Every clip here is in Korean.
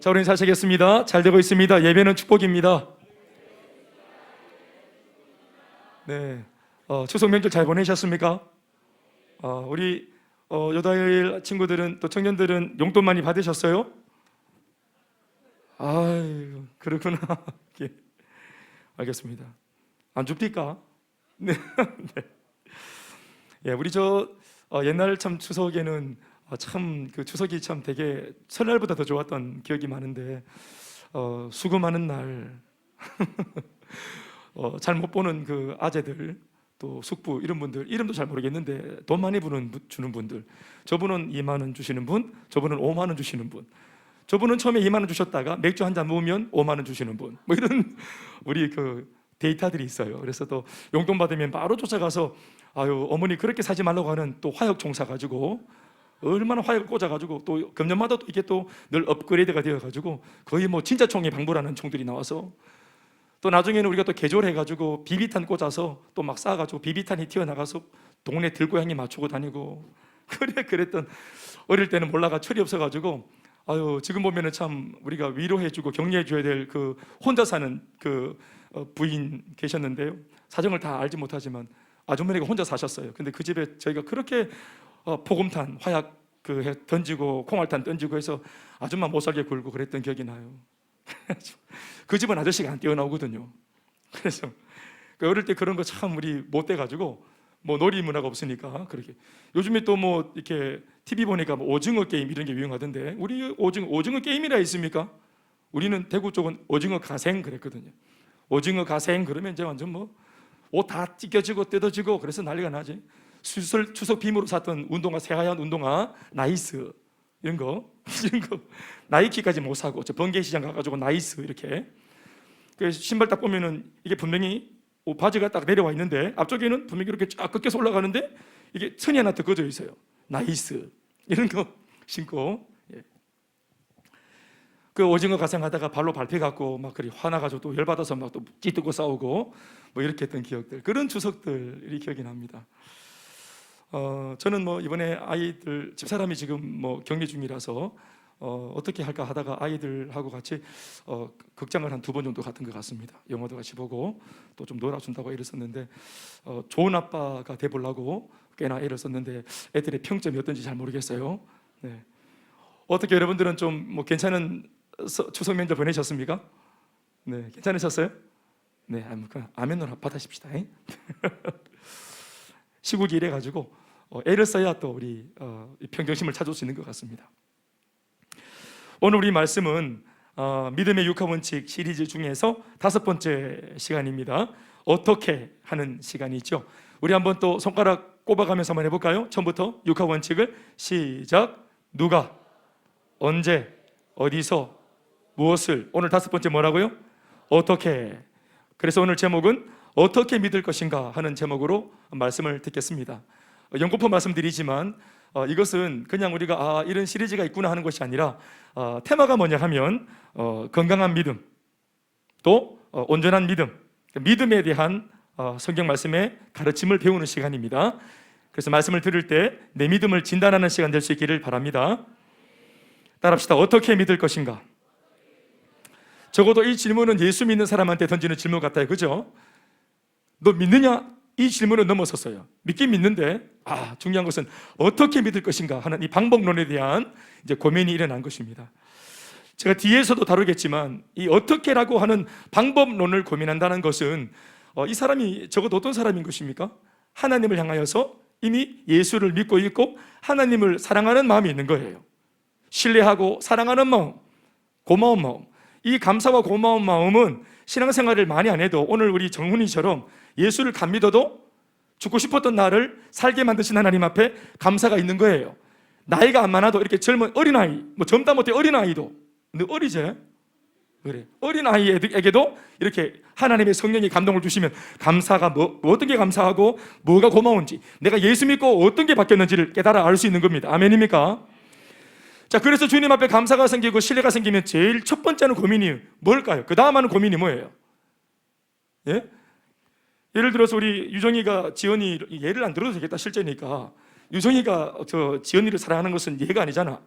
자, 우리는 잘 새겼습니다. 잘 되고 있습니다. 예배는 축복입니다. 네, 추석 명절 잘 보내셨습니까? 우리 여다일 친구들은 또 청년들은 용돈 많이 받으셨어요? 아유, 그렇구나. 예, 알겠습니다. 안 줍니까? 네. 네. 예, 우리 옛날 참 추석에는 참 그 추석이 참 되게 설날보다 더 좋았던 기억이 많은데 수고 많은 날 잘 못 보는 그 아재들 또 숙부 이런 분들 이름도 잘 모르겠는데 돈 많이 주는 분들, 저분은 2만 원 주시는 분, 저분은 5만 원 주시는 분, 저분은 처음에 2만 원 주셨다가 맥주 한 잔 모으면 5만 원 주시는 분, 뭐 이런 우리 그 데이터들이 있어요. 그래서 또 용돈 받으면 바로 쫓아가서 아유 어머니 그렇게 사지 말라고 하는 또 화약 총 사가지고 얼마나 화약을 꽂아가지고 또 금년마다 또 이게 또 늘 업그레이드가 되어가지고 거의 뭐 진짜 총에 방불하는 총들이 나와서 또 나중에는 우리가 또 개조해가지고 비비탄 꽂아서 또 막 쏴가지고 비비탄이 튀어나가서 동네 들고양이 맞추고 다니고 그랬던 어릴 때는 몰라가 철이 없어가지고 아유 지금 보면은 참 우리가 위로해주고 격려해줘야 될 그 혼자 사는 그 부인 계셨는데요. 사정을 다 알지 못하지만 아주머니가 혼자 사셨어요. 근데 그 집에 저희가 그렇게 포금탄, 화약 던지고 콩알탄 던지고 해서 아줌마 못 살게 굴고 그랬던 기억이 나요. 그 집은 아저씨가 안 뛰어나오거든요. 그래서 어릴 때 그런 거 참 우리 못 돼가지고 뭐 놀이 문화가 없으니까 그렇게 요즘에 또 뭐 이렇게 TV 보니까 뭐 오징어 게임 이런 게 유행하던데 우리 오징어 게임이라 있습니까? 우리는 대구 쪽은 오징어 가생 그랬거든요. 오징어 가생 그러면 이제 완전 뭐 옷 다 찢겨지고 뜯어지고 그래서 난리가 나지. 추석 빔으로 샀던 운동화, 새하얀 운동화 나이스 이런 거 나이키까지 못 사고 저 번개시장 가가지고 나이스 이렇게 그 신발 딱 보면은 이게 분명히 바지가 딱 내려와 있는데 앞쪽에는 분명히 이렇게 쫙 꺾여서 올라가는데 이게 선이 하나 더 그어져 있어요. 나이스 이런 거 신고 그 오징어 가생하다가 발로 밟혀갖고 막 그리 화나가지고 또 열받아서 막 또 찌뜨고 싸우고 뭐 이렇게 했던 기억들 그런 추석들이 기억이 납니다. 저는 뭐 이번에 아이들 집사람이 지금 뭐 격리 중이라서 어떻게 할까 하다가 아이들하고 같이 극장을 한 2번 정도 갔던 것 같습니다. 영화도 같이 보고 또 좀 놀아준다고 애를 썼는데 좋은 아빠가 돼보려고 꽤나 애를 썼는데 애들의 평점이 어떤지 잘 모르겠어요. 네. 어떻게 여러분들은 좀 뭐 괜찮은 추석 명절 보내셨습니까? 네, 괜찮으셨어요? 네, 아멘으로 받으십시다. 시국이 이래가지고 애를 써야 또 우리 평정심을 찾을 수 있는 것 같습니다. 오늘 우리 말씀은 믿음의 6화원칙 시리즈 중에서 5번째 시간입니다. 어떻게 하는 시간이죠. 우리 한번 또 손가락 꼽아가면서 한번 해볼까요? 처음부터 6화원칙을 시작. 누가, 언제, 어디서, 무엇을. 오늘 5번째 뭐라고요? 어떻게. 그래서 오늘 제목은 어떻게 믿을 것인가 하는 제목으로 말씀을 듣겠습니다. 연거푸 말씀드리지만 이것은 그냥 우리가 이런 시리즈가 있구나 하는 것이 아니라 테마가 뭐냐 하면 건강한 믿음 또 온전한 믿음, 믿음에 대한 성경 말씀의 가르침을 배우는 시간입니다. 그래서 말씀을 들을 때 내 믿음을 진단하는 시간 될 수 있기를 바랍니다. 따라합시다. 어떻게 믿을 것인가? 적어도 이 질문은 예수 믿는 사람한테 던지는 질문 같아요. 그죠? 너 믿느냐? 이 질문을 넘어섰어요. 믿긴 믿는데 중요한 것은 어떻게 믿을 것인가 하는 이 방법론에 대한 이제 고민이 일어난 것입니다. 제가 뒤에서도 다루겠지만 이 어떻게라고 하는 방법론을 고민한다는 것은 이 사람이 적어도 어떤 사람인 것입니까? 하나님을 향하여서 이미 예수를 믿고 있고 하나님을 사랑하는 마음이 있는 거예요. 신뢰하고 사랑하는 마음, 고마운 마음. 이 감사와 고마운 마음은 신앙생활을 많이 안 해도 오늘 우리 정훈이처럼 예수를 간 믿어도 죽고 싶었던 나를 살게 만드신 하나님 앞에 감사가 있는 거예요. 나이가 안 많아도 이렇게 젊은 어린아이, 뭐 젊다 못해 어린아이도, 너 어리지? 그래. 어린아이에게도 이렇게 하나님의 성령이 감동을 주시면 감사가 어떤 게 감사하고 뭐가 고마운지, 내가 예수 믿고 어떤 게 바뀌었는지를 깨달아 알 수 있는 겁니다. 아멘입니까? 자, 그래서 주님 앞에 감사가 생기고 신뢰가 생기면 제일 첫 번째는 고민이 뭘까요? 그 다음 하는 고민이 뭐예요? 예? 예를 들어서 우리 유정이가 지연이, 예를 안 들어도 되겠다 실제니까, 유정이가 지연이를 사랑하는 것은 예가 아니잖아.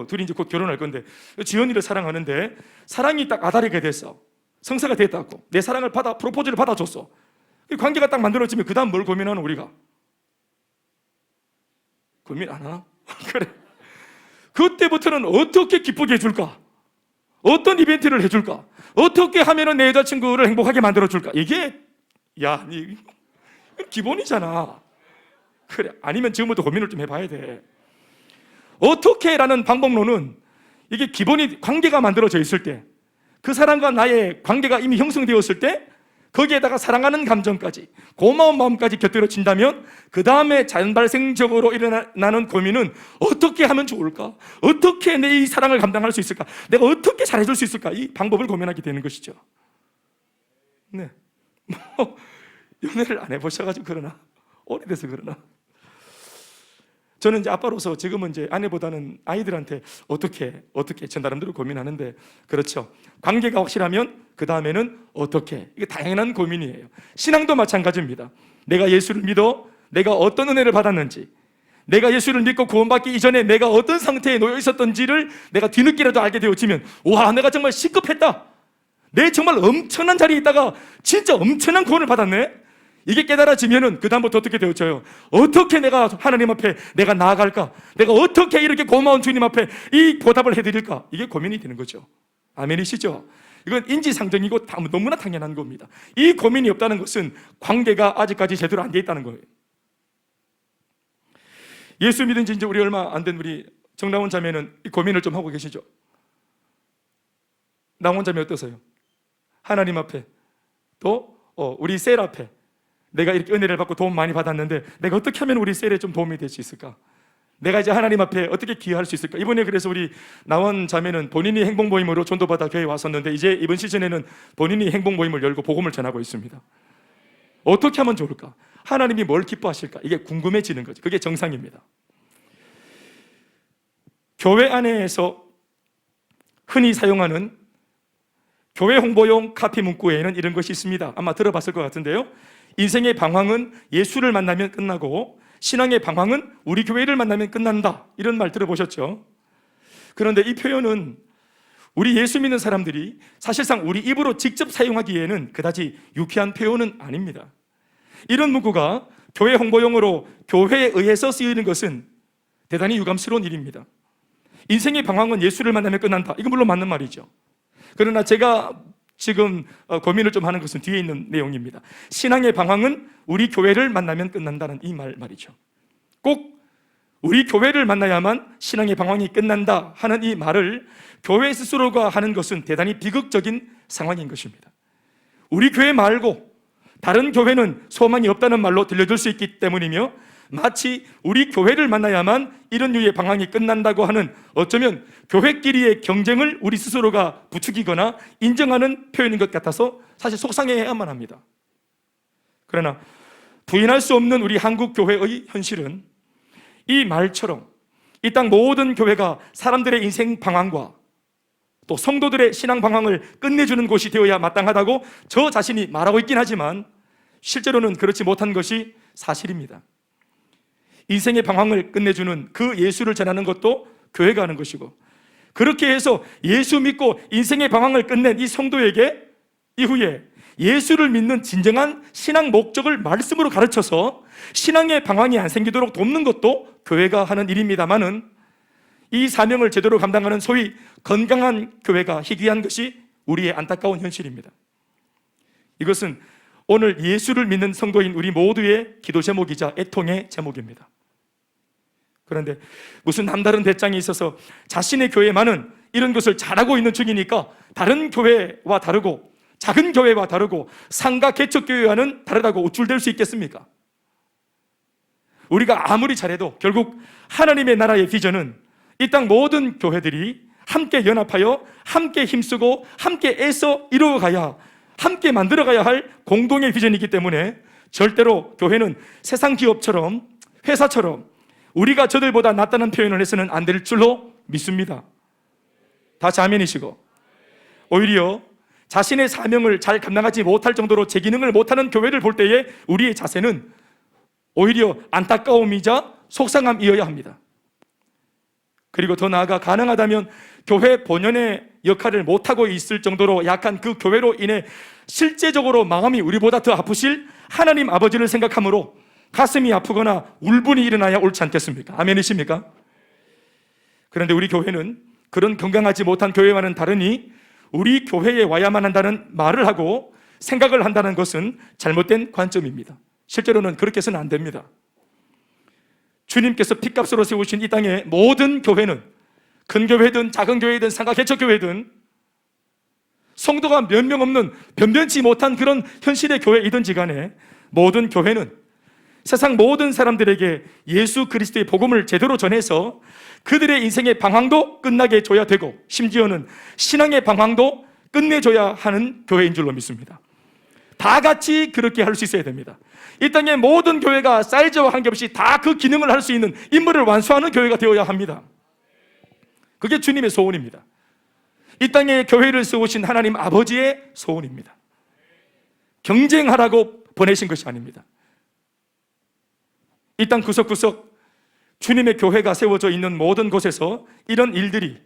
둘이 이제 곧 결혼할 건데 지연이를 사랑하는데 사랑이 딱 아다리게 됐어. 성사가 됐다고. 내 사랑을 프로포즈를 받아줬어. 관계가 딱 만들어지면 그 다음 뭘 고민하는 우리가? 고민 안 하나? 그래. 그때부터는 어떻게 기쁘게 해줄까? 어떤 이벤트를 해줄까? 어떻게 하면은 내 여자친구를 행복하게 만들어줄까? 이게 기본이잖아. 그래. 아니면 지금부터 고민을 좀 해봐야 돼. 어떻게라는 방법론은 이게 기본이 관계가 만들어져 있을 때, 그 사람과 나의 관계가 이미 형성되었을 때 거기에다가 사랑하는 감정까지, 고마운 마음까지 곁들여진다면 그 다음에 자연발생적으로 일어나는 고민은 어떻게 하면 좋을까? 어떻게 내 이 사랑을 감당할 수 있을까? 내가 어떻게 잘해줄 수 있을까? 이 방법을 고민하게 되는 것이죠. 네. 연애를 안 해보셔가지고 그러나, 오래돼서 그러나, 저는 이제 아빠로서 지금은 이제 아내보다는 아이들한테 어떻게 저 나름대로 고민하는데, 그렇죠. 관계가 확실하면 그 다음에는 어떻게, 이게 당연한 고민이에요. 신앙도 마찬가지입니다. 내가 예수를 믿어 내가 어떤 은혜를 받았는지, 내가 예수를 믿고 구원받기 이전에 내가 어떤 상태에 놓여 있었던지를 내가 뒤늦게라도 알게 되어지면, 와, 내가 정말 시급했다, 내 정말 엄청난 자리에 있다가 진짜 엄청난 구원을 받았네, 이게 깨달아지면은 그 다음부터 어떻게 되어져요? 어떻게 내가 하나님 앞에 내가 나아갈까? 내가 어떻게 이렇게 고마운 주님 앞에 이 보답을 해드릴까? 이게 고민이 되는 거죠. 아멘이시죠? 이건 인지상정이고 너무나 당연한 겁니다. 이 고민이 없다는 것은 관계가 아직까지 제대로 안 돼 있다는 거예요. 예수 믿은 지 이제 우리 얼마 안 된 우리 정나원 자매는 이 고민을 좀 하고 계시죠? 나원 자매 어떠세요? 하나님 앞에 또 우리 셀 앞에 내가 이렇게 은혜를 받고 도움 많이 받았는데 내가 어떻게 하면 우리 셀에 좀 도움이 될 수 있을까? 내가 이제 하나님 앞에 어떻게 기여할 수 있을까? 이번에 그래서 우리 나원 자매는 본인이 행복 모임으로 전도받아 교회에 왔었는데 이제 이번 시즌에는 본인이 행복 모임을 열고 복음을 전하고 있습니다. 어떻게 하면 좋을까? 하나님이 뭘 기뻐하실까? 이게 궁금해지는 거죠. 그게 정상입니다. 교회 안에서 흔히 사용하는 교회 홍보용 카피 문구에는 이런 것이 있습니다. 아마 들어봤을 것 같은데요. 인생의 방황은 예수를 만나면 끝나고 신앙의 방황은 우리 교회를 만나면 끝난다, 이런 말 들어보셨죠? 그런데 이 표현은 우리 예수 믿는 사람들이 사실상 우리 입으로 직접 사용하기에는 그다지 유쾌한 표현은 아닙니다. 이런 문구가 교회 홍보용으로 교회에 의해서 쓰이는 것은 대단히 유감스러운 일입니다. 인생의 방황은 예수를 만나면 끝난다, 이건 물론 맞는 말이죠. 그러나 제가 지금 고민을 좀 하는 것은 뒤에 있는 내용입니다. 신앙의 방황은 우리 교회를 만나면 끝난다는 이 말이죠. 꼭 우리 교회를 만나야만 신앙의 방황이 끝난다 하는 이 말을 교회 스스로가 하는 것은 대단히 비극적인 상황인 것입니다. 우리 교회 말고 다른 교회는 소망이 없다는 말로 들려줄 수 있기 때문이며, 마치 우리 교회를 만나야만 이런 류의 방황이 끝난다고 하는, 어쩌면 교회끼리의 경쟁을 우리 스스로가 부추기거나 인정하는 표현인 것 같아서 사실 속상해야만 합니다. 그러나 부인할 수 없는 우리 한국 교회의 현실은 이 말처럼 이 땅 모든 교회가 사람들의 인생 방황과 또 성도들의 신앙 방황을 끝내주는 곳이 되어야 마땅하다고 저 자신이 말하고 있긴 하지만 실제로는 그렇지 못한 것이 사실입니다. 인생의 방황을 끝내주는 그 예수를 전하는 것도 교회가 하는 것이고, 그렇게 해서 예수 믿고 인생의 방황을 끝낸 이 성도에게 이후에 예수를 믿는 진정한 신앙 목적을 말씀으로 가르쳐서 신앙의 방황이 안 생기도록 돕는 것도 교회가 하는 일입니다만은, 이 사명을 제대로 감당하는 소위 건강한 교회가 희귀한 것이 우리의 안타까운 현실입니다. 이것은 오늘 예수를 믿는 성도인 우리 모두의 기도 제목이자 애통의 제목입니다. 그런데 무슨 남다른 배짱이 있어서 자신의 교회만은 이런 것을 잘하고 있는 중이니까 다른 교회와 다르고 작은 교회와 다르고 상가 개척교회와는 다르다고 우쭐댈 수 있겠습니까? 우리가 아무리 잘해도 결국 하나님의 나라의 비전은 이 땅 모든 교회들이 함께 연합하여 함께 힘쓰고 함께 애써 이루어가야, 함께 만들어가야 할 공동의 비전이기 때문에 절대로 교회는 세상 기업처럼, 회사처럼 우리가 저들보다 낫다는 표현을 해서는 안 될 줄로 믿습니다. 다시 아멘이시고, 오히려 자신의 사명을 잘 감당하지 못할 정도로 제 기능을 못하는 교회를 볼 때에 우리의 자세는 오히려 안타까움이자 속상함이어야 합니다. 그리고 더 나아가 가능하다면 교회 본연의 역할을 못하고 있을 정도로 약한 그 교회로 인해 실제적으로 마음이 우리보다 더 아프실 하나님 아버지를 생각하므로 가슴이 아프거나 울분이 일어나야 옳지 않겠습니까? 아멘이십니까? 그런데 우리 교회는 그런 건강하지 못한 교회와는 다르니 우리 교회에 와야만 한다는 말을 하고 생각을 한다는 것은 잘못된 관점입니다. 실제로는 그렇게 해서는 안 됩니다. 주님께서 핏값으로 세우신 이 땅의 모든 교회는 큰 교회든 작은 교회든 상가 개척 교회든 성도가 몇 명 없는 변변치 못한 그런 현실의 교회이든지 간에 모든 교회는 세상 모든 사람들에게 예수 그리스도의 복음을 제대로 전해서 그들의 인생의 방황도 끝나게 줘야 되고 심지어는 신앙의 방황도 끝내줘야 하는 교회인 줄로 믿습니다. 다 같이 그렇게 할 수 있어야 됩니다. 이 땅의 모든 교회가 사이즈와 관계없이 다 그 기능을 할 수 있는 임무를 완수하는 교회가 되어야 합니다. 그게 주님의 소원입니다. 이 땅에 교회를 세우신 하나님 아버지의 소원입니다. 경쟁하라고 보내신 것이 아닙니다. 이 땅 구석구석 주님의 교회가 세워져 있는 모든 곳에서 이런 일들이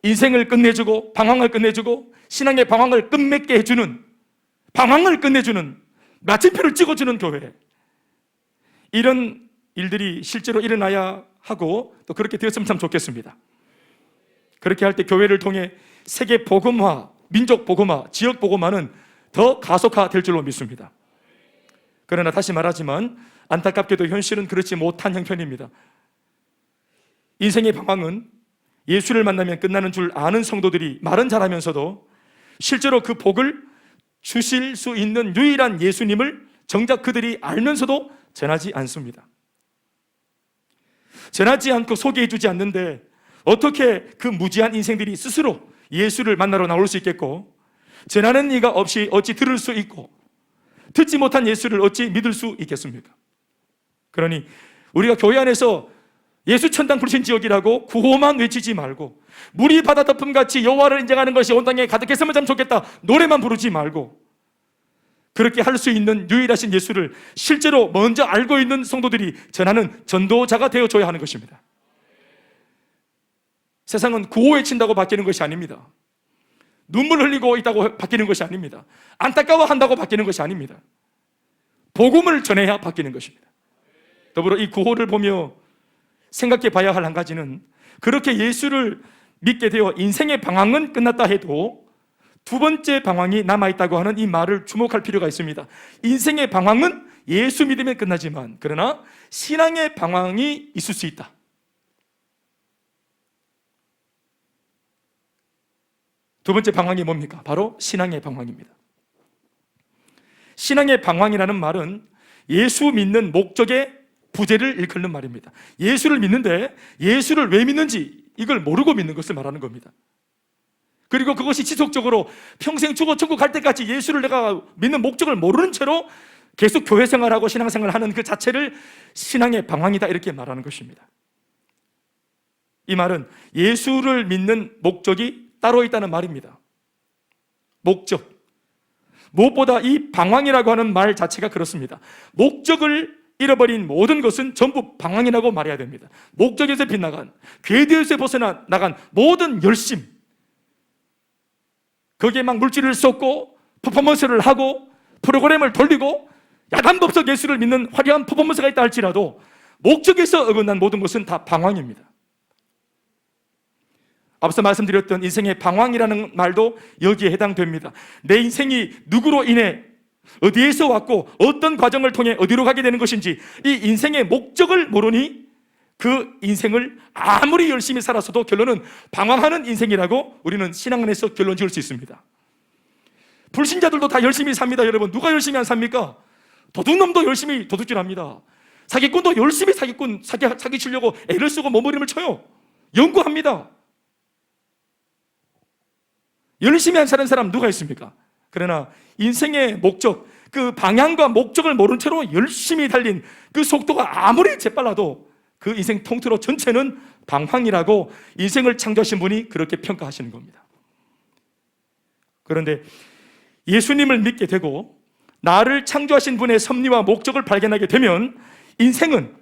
인생을 끝내주고 방황을 끝내주고 신앙의 방황을 끝맺게 해주는, 방황을 끝내주는, 마침표를 찍어주는 교회, 이런 일들이 실제로 일어나야 하고 또 그렇게 되었으면 참 좋겠습니다. 그렇게 할 때 교회를 통해 세계 복음화, 민족 복음화, 지역 복음화는 더 가속화될 줄로 믿습니다. 그러나 다시 말하지만 안타깝게도 현실은 그렇지 못한 형편입니다. 인생의 방황은 예수를 만나면 끝나는 줄 아는 성도들이 말은 잘하면서도 실제로 그 복을 주실 수 있는 유일한 예수님을 정작 그들이 알면서도 전하지 않습니다. 전하지 않고 소개해 주지 않는데 어떻게 그 무지한 인생들이 스스로 예수를 만나러 나올 수 있겠고, 전하는 이가 없이 어찌 들을 수 있고, 듣지 못한 예수를 어찌 믿을 수 있겠습니까? 그러니 우리가 교회 안에서 예수 천당 불신 지역이라고 구호만 외치지 말고, 물이 바다 덮음같이 여호와를 인정하는 것이 온 땅에 가득했으면 참 좋겠다 노래만 부르지 말고, 그렇게 할 수 있는 유일하신 예수를 실제로 먼저 알고 있는 성도들이 전하는 전도자가 되어줘야 하는 것입니다. 세상은 구호 외친다고 바뀌는 것이 아닙니다. 눈물 흘리고 있다고 바뀌는 것이 아닙니다. 안타까워한다고 바뀌는 것이 아닙니다. 복음을 전해야 바뀌는 것입니다. 더불어 이 구호를 보며 생각해 봐야 할 한 가지는, 그렇게 예수를 믿게 되어 인생의 방황은 끝났다 해도 두 번째 방황이 남아있다고 하는 이 말을 주목할 필요가 있습니다. 인생의 방황은 예수 믿으면 끝나지만 그러나 신앙의 방황이 있을 수 있다. 두 번째 방황이 뭡니까? 바로 신앙의 방황입니다. 신앙의 방황이라는 말은 예수 믿는 목적의 부재를 일컫는 말입니다. 예수를 믿는데 예수를 왜 믿는지 이걸 모르고 믿는 것을 말하는 겁니다. 그리고 그것이 지속적으로 평생 죽어 천국 갈 때까지 예수를 내가 믿는 목적을 모르는 채로 계속 교회 생활하고 신앙생활을 하는 그 자체를 신앙의 방황이다 이렇게 말하는 것입니다. 이 말은 예수를 믿는 목적이 따로 있다는 말입니다. 목적. 무엇보다 이 방황이라고 하는 말 자체가 그렇습니다. 목적을 잃어버린 모든 것은 전부 방황이라고 말해야 됩니다. 목적에서 빗나간, 궤도에서 벗어나간 모든 열심, 거기에 막 물질을 쏟고 퍼포먼스를 하고 프로그램을 돌리고 야단법석 예수를 믿는 화려한 퍼포먼스가 있다 할지라도 목적에서 어긋난 모든 것은 다 방황입니다. 앞서 말씀드렸던 인생의 방황이라는 말도 여기에 해당됩니다. 내 인생이 누구로 인해 어디에서 왔고 어떤 과정을 통해 어디로 가게 되는 것인지 이 인생의 목적을 모르니 그 인생을 아무리 열심히 살았어도 결론은 방황하는 인생이라고 우리는 신앙 안에서 결론 지을 수 있습니다. 불신자들도 다 열심히 삽니다. 여러분, 누가 열심히 안 삽니까? 도둑놈도 열심히 도둑질합니다. 사기꾼도 열심히 사기 치려고 애를 쓰고 몸부림을 쳐요. 연구합니다. 열심히 안 사는 사람 누가 있습니까? 그러나 인생의 목적, 그 방향과 목적을 모른 채로 열심히 달린 그 속도가 아무리 재빨라도 그 인생 통틀어 전체는 방황이라고 인생을 창조하신 분이 그렇게 평가하시는 겁니다. 그런데 예수님을 믿게 되고 나를 창조하신 분의 섭리와 목적을 발견하게 되면 인생은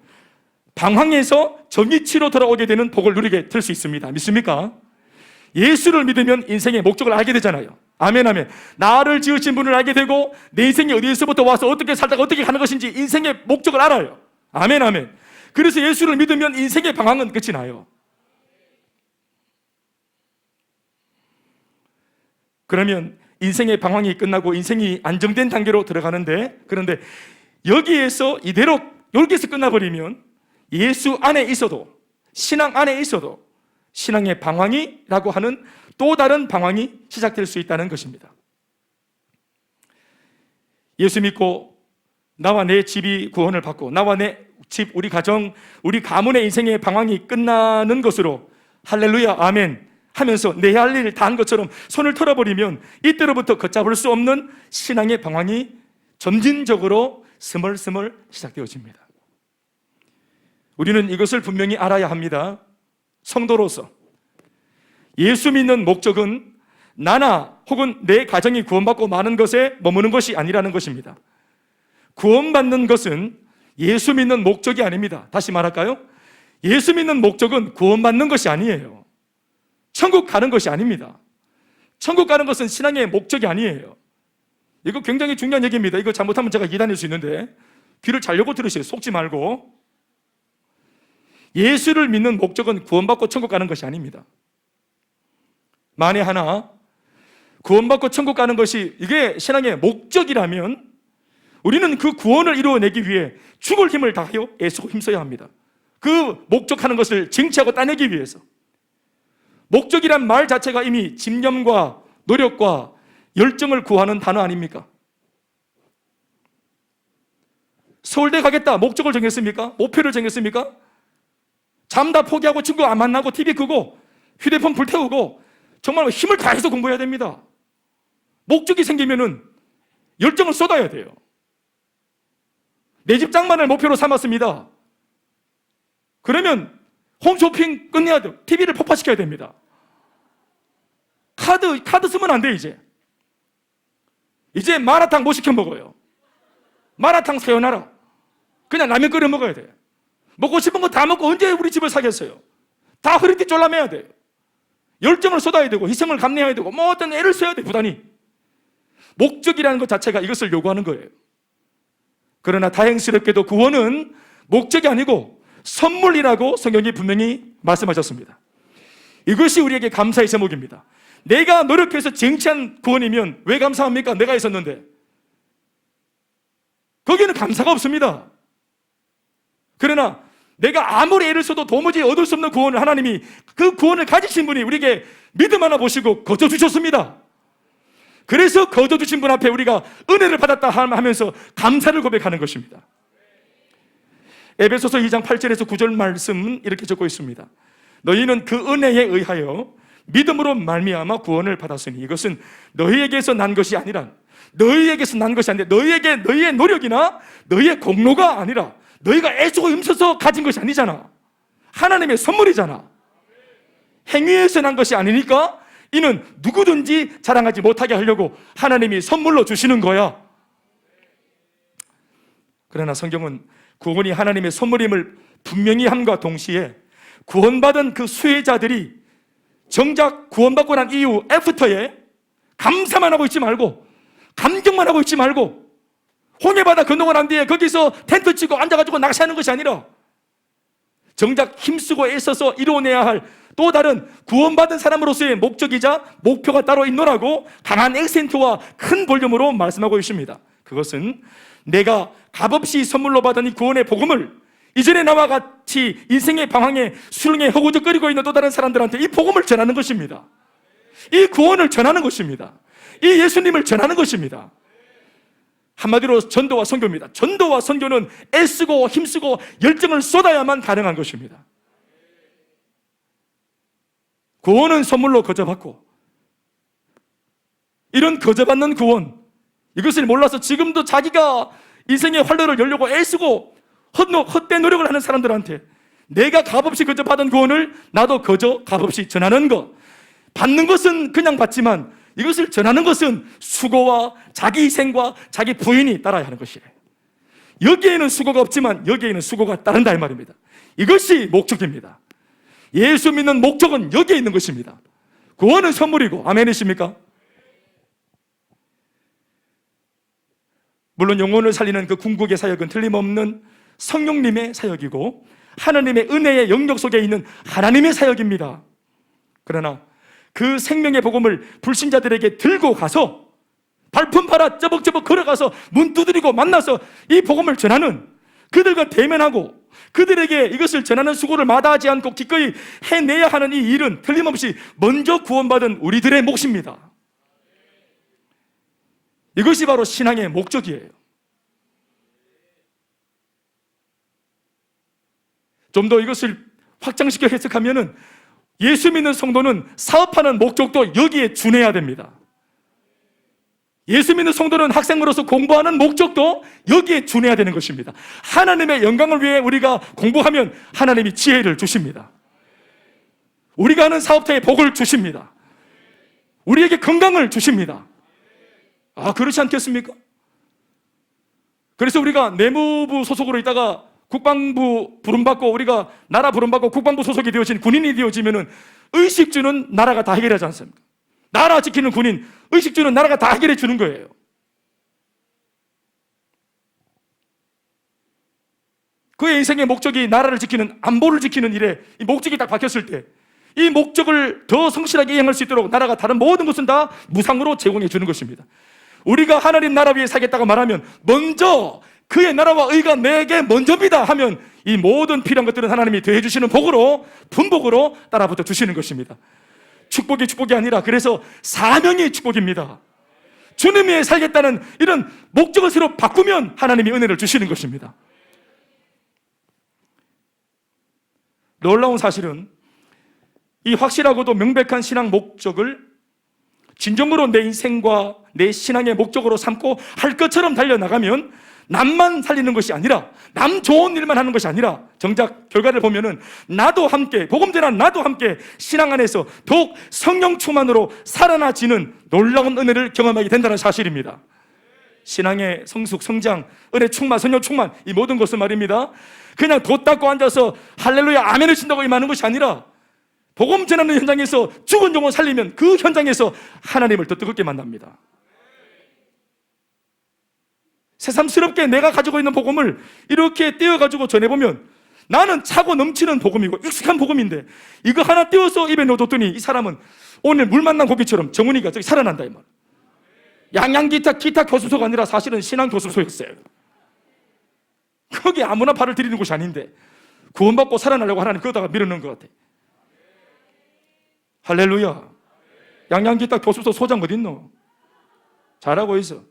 방황에서 정의치로 돌아오게 되는 복을 누리게 될 수 있습니다. 믿습니까? 예수를 믿으면 인생의 목적을 알게 되잖아요. 아멘, 아멘. 나를 지으신 분을 알게 되고 내 인생이 어디에서부터 와서 어떻게 살다가 어떻게 가는 것인지 인생의 목적을 알아요. 아멘, 아멘. 그래서 예수를 믿으면 인생의 방황은 끝이 나요. 그러면 인생의 방황이 끝나고 인생이 안정된 단계로 들어가는데, 그런데 여기에서 이대로 여기서 끝나버리면 예수 안에 있어도, 신앙 안에 있어도 신앙의 방황이라고 하는 또 다른 방황이 시작될 수 있다는 것입니다. 예수 믿고 나와 내 집이 구원을 받고 나와 내 집, 우리 가정, 우리 가문의 인생의 방황이 끝나는 것으로 할렐루야, 아멘 하면서 내 할 일 다 한 것처럼 손을 털어버리면 이때로부터 걷잡을 수 없는 신앙의 방황이 점진적으로 스멀스멀 시작되어집니다. 우리는 이것을 분명히 알아야 합니다. 성도로서 예수 믿는 목적은 나나 혹은 내 가정이 구원받고 마는 것에 머무는 것이 아니라는 것입니다. 구원받는 것은 예수 믿는 목적이 아닙니다. 다시 말할까요? 예수 믿는 목적은 구원받는 것이 아니에요. 천국 가는 것이 아닙니다. 천국 가는 것은 신앙의 목적이 아니에요. 이거 굉장히 중요한 얘기입니다. 이거 잘못하면 제가 이단일 수 있는데 귀를 잘려고 들으세요. 속지 말고. 예수를 믿는 목적은 구원받고 천국 가는 것이 아닙니다. 만에 하나 구원받고 천국 가는 것이 이게 신앙의 목적이라면 우리는 그 구원을 이루어내기 위해 죽을 힘을 다하여 애쓰고 힘써야 합니다. 그 목적하는 것을 쟁취하고 따내기 위해서. 목적이란 말 자체가 이미 집념과 노력과 열정을 구하는 단어 아닙니까? 서울대 가겠다 목적을 정했습니까? 목표를 정했습니까? 잠 다 포기하고 친구 안 만나고 TV 끄고 휴대폰 불태우고 정말 힘을 다해서 공부해야 됩니다. 목적이 생기면은 열정을 쏟아야 돼요. 내 집 장만을 목표로 삼았습니다. 그러면 홈쇼핑 끝내야 돼요. TV를 폭파시켜야 됩니다. 카드 쓰면 안 돼, 이제 마라탕 못 시켜 먹어요. 마라탕 사요나라. 그냥 라면 끓여 먹어야 돼. 먹고 싶은 거 다 먹고 언제 우리 집을 사겠어요? 다 허리띠 졸라매야 돼요. 열정을 쏟아야 되고 희생을 감내해야 되고 뭐 어떤 애를 써야 돼, 부단히. 목적이라는 것 자체가 이것을 요구하는 거예요. 그러나 다행스럽게도 구원은 목적이 아니고 선물이라고 성경이 분명히 말씀하셨습니다. 이것이 우리에게 감사의 제목입니다. 내가 노력해서 쟁취한 구원이면 왜 감사합니까? 내가 있었는데. 거기는 감사가 없습니다. 그러나 내가 아무리 애를 써도 도무지 얻을 수 없는 구원을 하나님이 그 구원을 가지신 분이 우리에게 믿음 하나 보시고 거저주셨습니다. 그래서 거저주신 분 앞에 우리가 은혜를 받았다 하면서 감사를 고백하는 것입니다. 에베소서 2장 8절에서 9절 말씀은 이렇게 적고 있습니다. 너희는 그 은혜에 의하여 믿음으로 말미암아 구원을 받았으니 이것은 너희에게서 난 것이 아니라 너희의 노력이나 너희의 공로가 아니라 너희가 애쓰고 힘써서 가진 것이 아니잖아. 하나님의 선물이잖아. 행위에서 난 것이 아니니까 이는 누구든지 자랑하지 못하게 하려고 하나님이 선물로 주시는 거야. 그러나 성경은 구원이 하나님의 선물임을 분명히 함과 동시에 구원받은 그 수혜자들이 정작 구원받고 난 이후 애프터에 감사만 하고 있지 말고 감격만 하고 있지 말고 홍해바다 건너고 난 뒤에 거기서 텐트 치고 앉아가지고 낚시하는 것이 아니라 정작 힘쓰고 애써서 이루어내야 할 또 다른 구원받은 사람으로서의 목적이자 목표가 따로 있노라고 강한 액센트와 큰 볼륨으로 말씀하고 있습니다. 그것은 내가 값없이 선물로 받은 이 구원의 복음을 이전에 나와 같이 인생의 방황에 수렁에 허우적거리고 있는 또 다른 사람들한테 이 복음을 전하는 것입니다. 이 구원을 전하는 것입니다. 이 예수님을 전하는 것입니다. 한마디로 전도와 선교입니다. 전도와 선교는 애쓰고 힘쓰고 열정을 쏟아야만 가능한 것입니다. 구원은 선물로 거저받고 이런 거저받는 구원, 이것을 몰라서 지금도 자기가 인생의 활로를 열려고 애쓰고 헛된 노력을 하는 사람들한테 내가 값없이 거저받은 구원을 나도 거저 값없이 전하는 것, 받는 것은 그냥 받지만 이것을 전하는 것은 수고와 자기 희생과 자기 부인이 따라야 하는 것이에요. 여기에는 수고가 없지만 여기에는 수고가 따른다 이 말입니다. 이것이 목적입니다. 예수 믿는 목적은 여기에 있는 것입니다. 구원은 선물이고, 아멘이십니까? 물론 영혼을 살리는 그 궁극의 사역은 틀림없는 성령님의 사역이고 하나님의 은혜의 영역 속에 있는 하나님의 사역입니다. 그러나 그 생명의 복음을 불신자들에게 들고 가서 발품 팔아 쩌벅쩌벅 걸어가서 문 두드리고 만나서 이 복음을 전하는, 그들과 대면하고 그들에게 이것을 전하는 수고를 마다하지 않고 기꺼이 해내야 하는 이 일은 틀림없이 먼저 구원받은 우리들의 몫입니다. 이것이 바로 신앙의 목적이에요. 좀 더 이것을 확장시켜 해석하면은 예수 믿는 성도는 사업하는 목적도 여기에 준해야 됩니다. 예수 믿는 성도는 학생으로서 공부하는 목적도 여기에 준해야 되는 것입니다. 하나님의 영광을 위해 우리가 공부하면 하나님이 지혜를 주십니다. 우리가 하는 사업자의 복을 주십니다. 우리에게 건강을 주십니다. 그렇지 않겠습니까? 그래서 우리가 내무부 소속으로 있다가 국방부 부름받고 우리가 나라 부름받고 국방부 소속이 되어진 군인이 되어지면은 의식주는 나라가 다 해결하지 않습니까? 나라 지키는 군인, 의식주는 나라가 다 해결해 주는 거예요. 그의 인생의 목적이 나라를 지키는, 안보를 지키는 일에 이 목적이 딱 박혔을 때 이 목적을 더 성실하게 이행할 수 있도록 나라가 다른 모든 것은 다 무상으로 제공해 주는 것입니다. 우리가 하나님 나라 위에 살겠다고 말하면 먼저 그의 나라와 의가 내게 먼저입니다 하면 이 모든 필요한 것들은 하나님이 더해 주시는 복으로, 분복으로 따라붙어 주시는 것입니다. 축복이 축복이 아니라 그래서 사명이 축복입니다. 주님 위해 살겠다는 이런 목적을 새로 바꾸면 하나님이 은혜를 주시는 것입니다. 놀라운 사실은 이 확실하고도 명백한 신앙 목적을 진정으로 내 인생과 내 신앙의 목적으로 삼고 할 것처럼 달려나가면 남만 살리는 것이 아니라, 남 좋은 일만 하는 것이 아니라 정작 결과를 보면은 나도 함께, 복음 전한 나도 함께 신앙 안에서 더욱 성령 충만으로 살아나지는 놀라운 은혜를 경험하게 된다는 사실입니다. 신앙의 성숙, 성장, 은혜 충만, 성령 충만, 이 모든 것은 말입니다, 그냥 돛 닦고 앉아서 할렐루야 아멘을 친다고 임하는 것이 아니라 복음 전하는 현장에서 죽은 영혼 살리면 그 현장에서 하나님을 더 뜨겁게 만납니다. 새삼스럽게 내가 가지고 있는 복음을 이렇게 떼어가지고 전해보면 나는 차고 넘치는 복음이고 익숙한 복음인데 이거 하나 떼어서 입에 넣어뒀더니 이 사람은 오늘 물 만난 고기처럼 정훈이가 저기 살아난다 이 말. 양양기타 기타 교습소가 아니라 사실은 신앙 교습소였어요. 거기 아무나 발을 들이는 곳이 아닌데 구원받고 살아나려고 하나님 그러다가 밀어넣은 것 같아. 할렐루야. 양양기타 교습소 소장 어디 있노? 잘하고 있어.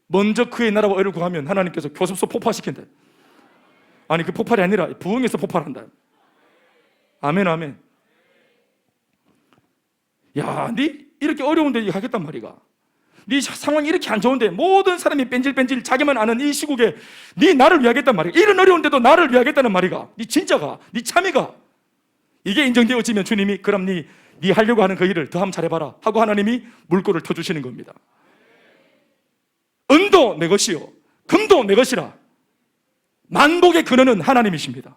먼저 그의 나라와 의를 구하면 하나님께서 교습소 폭파시킨다. 아니 그 폭발이 아니라 부흥에서 폭발한다. 아멘 아멘. 야, 네 이렇게 어려운데 하겠단 말이가. 네 상황이 이렇게 안 좋은데 모든 사람이 뺀질뺀질 자기만 아는 이 시국에 네 나를 위하겠단 말이가. 이런 어려운데도 나를 위하겠다는 말이가. 네 진짜가, 네 참이가. 이게 인정되어지면 주님이 그럼 네 하려고 하는 그 일을 더 한번 잘해봐라 하고 하나님이 물꼬를 터주시는 겁니다. 은도 내 것이요 금도 내 것이라. 만복의 근원은 하나님이십니다.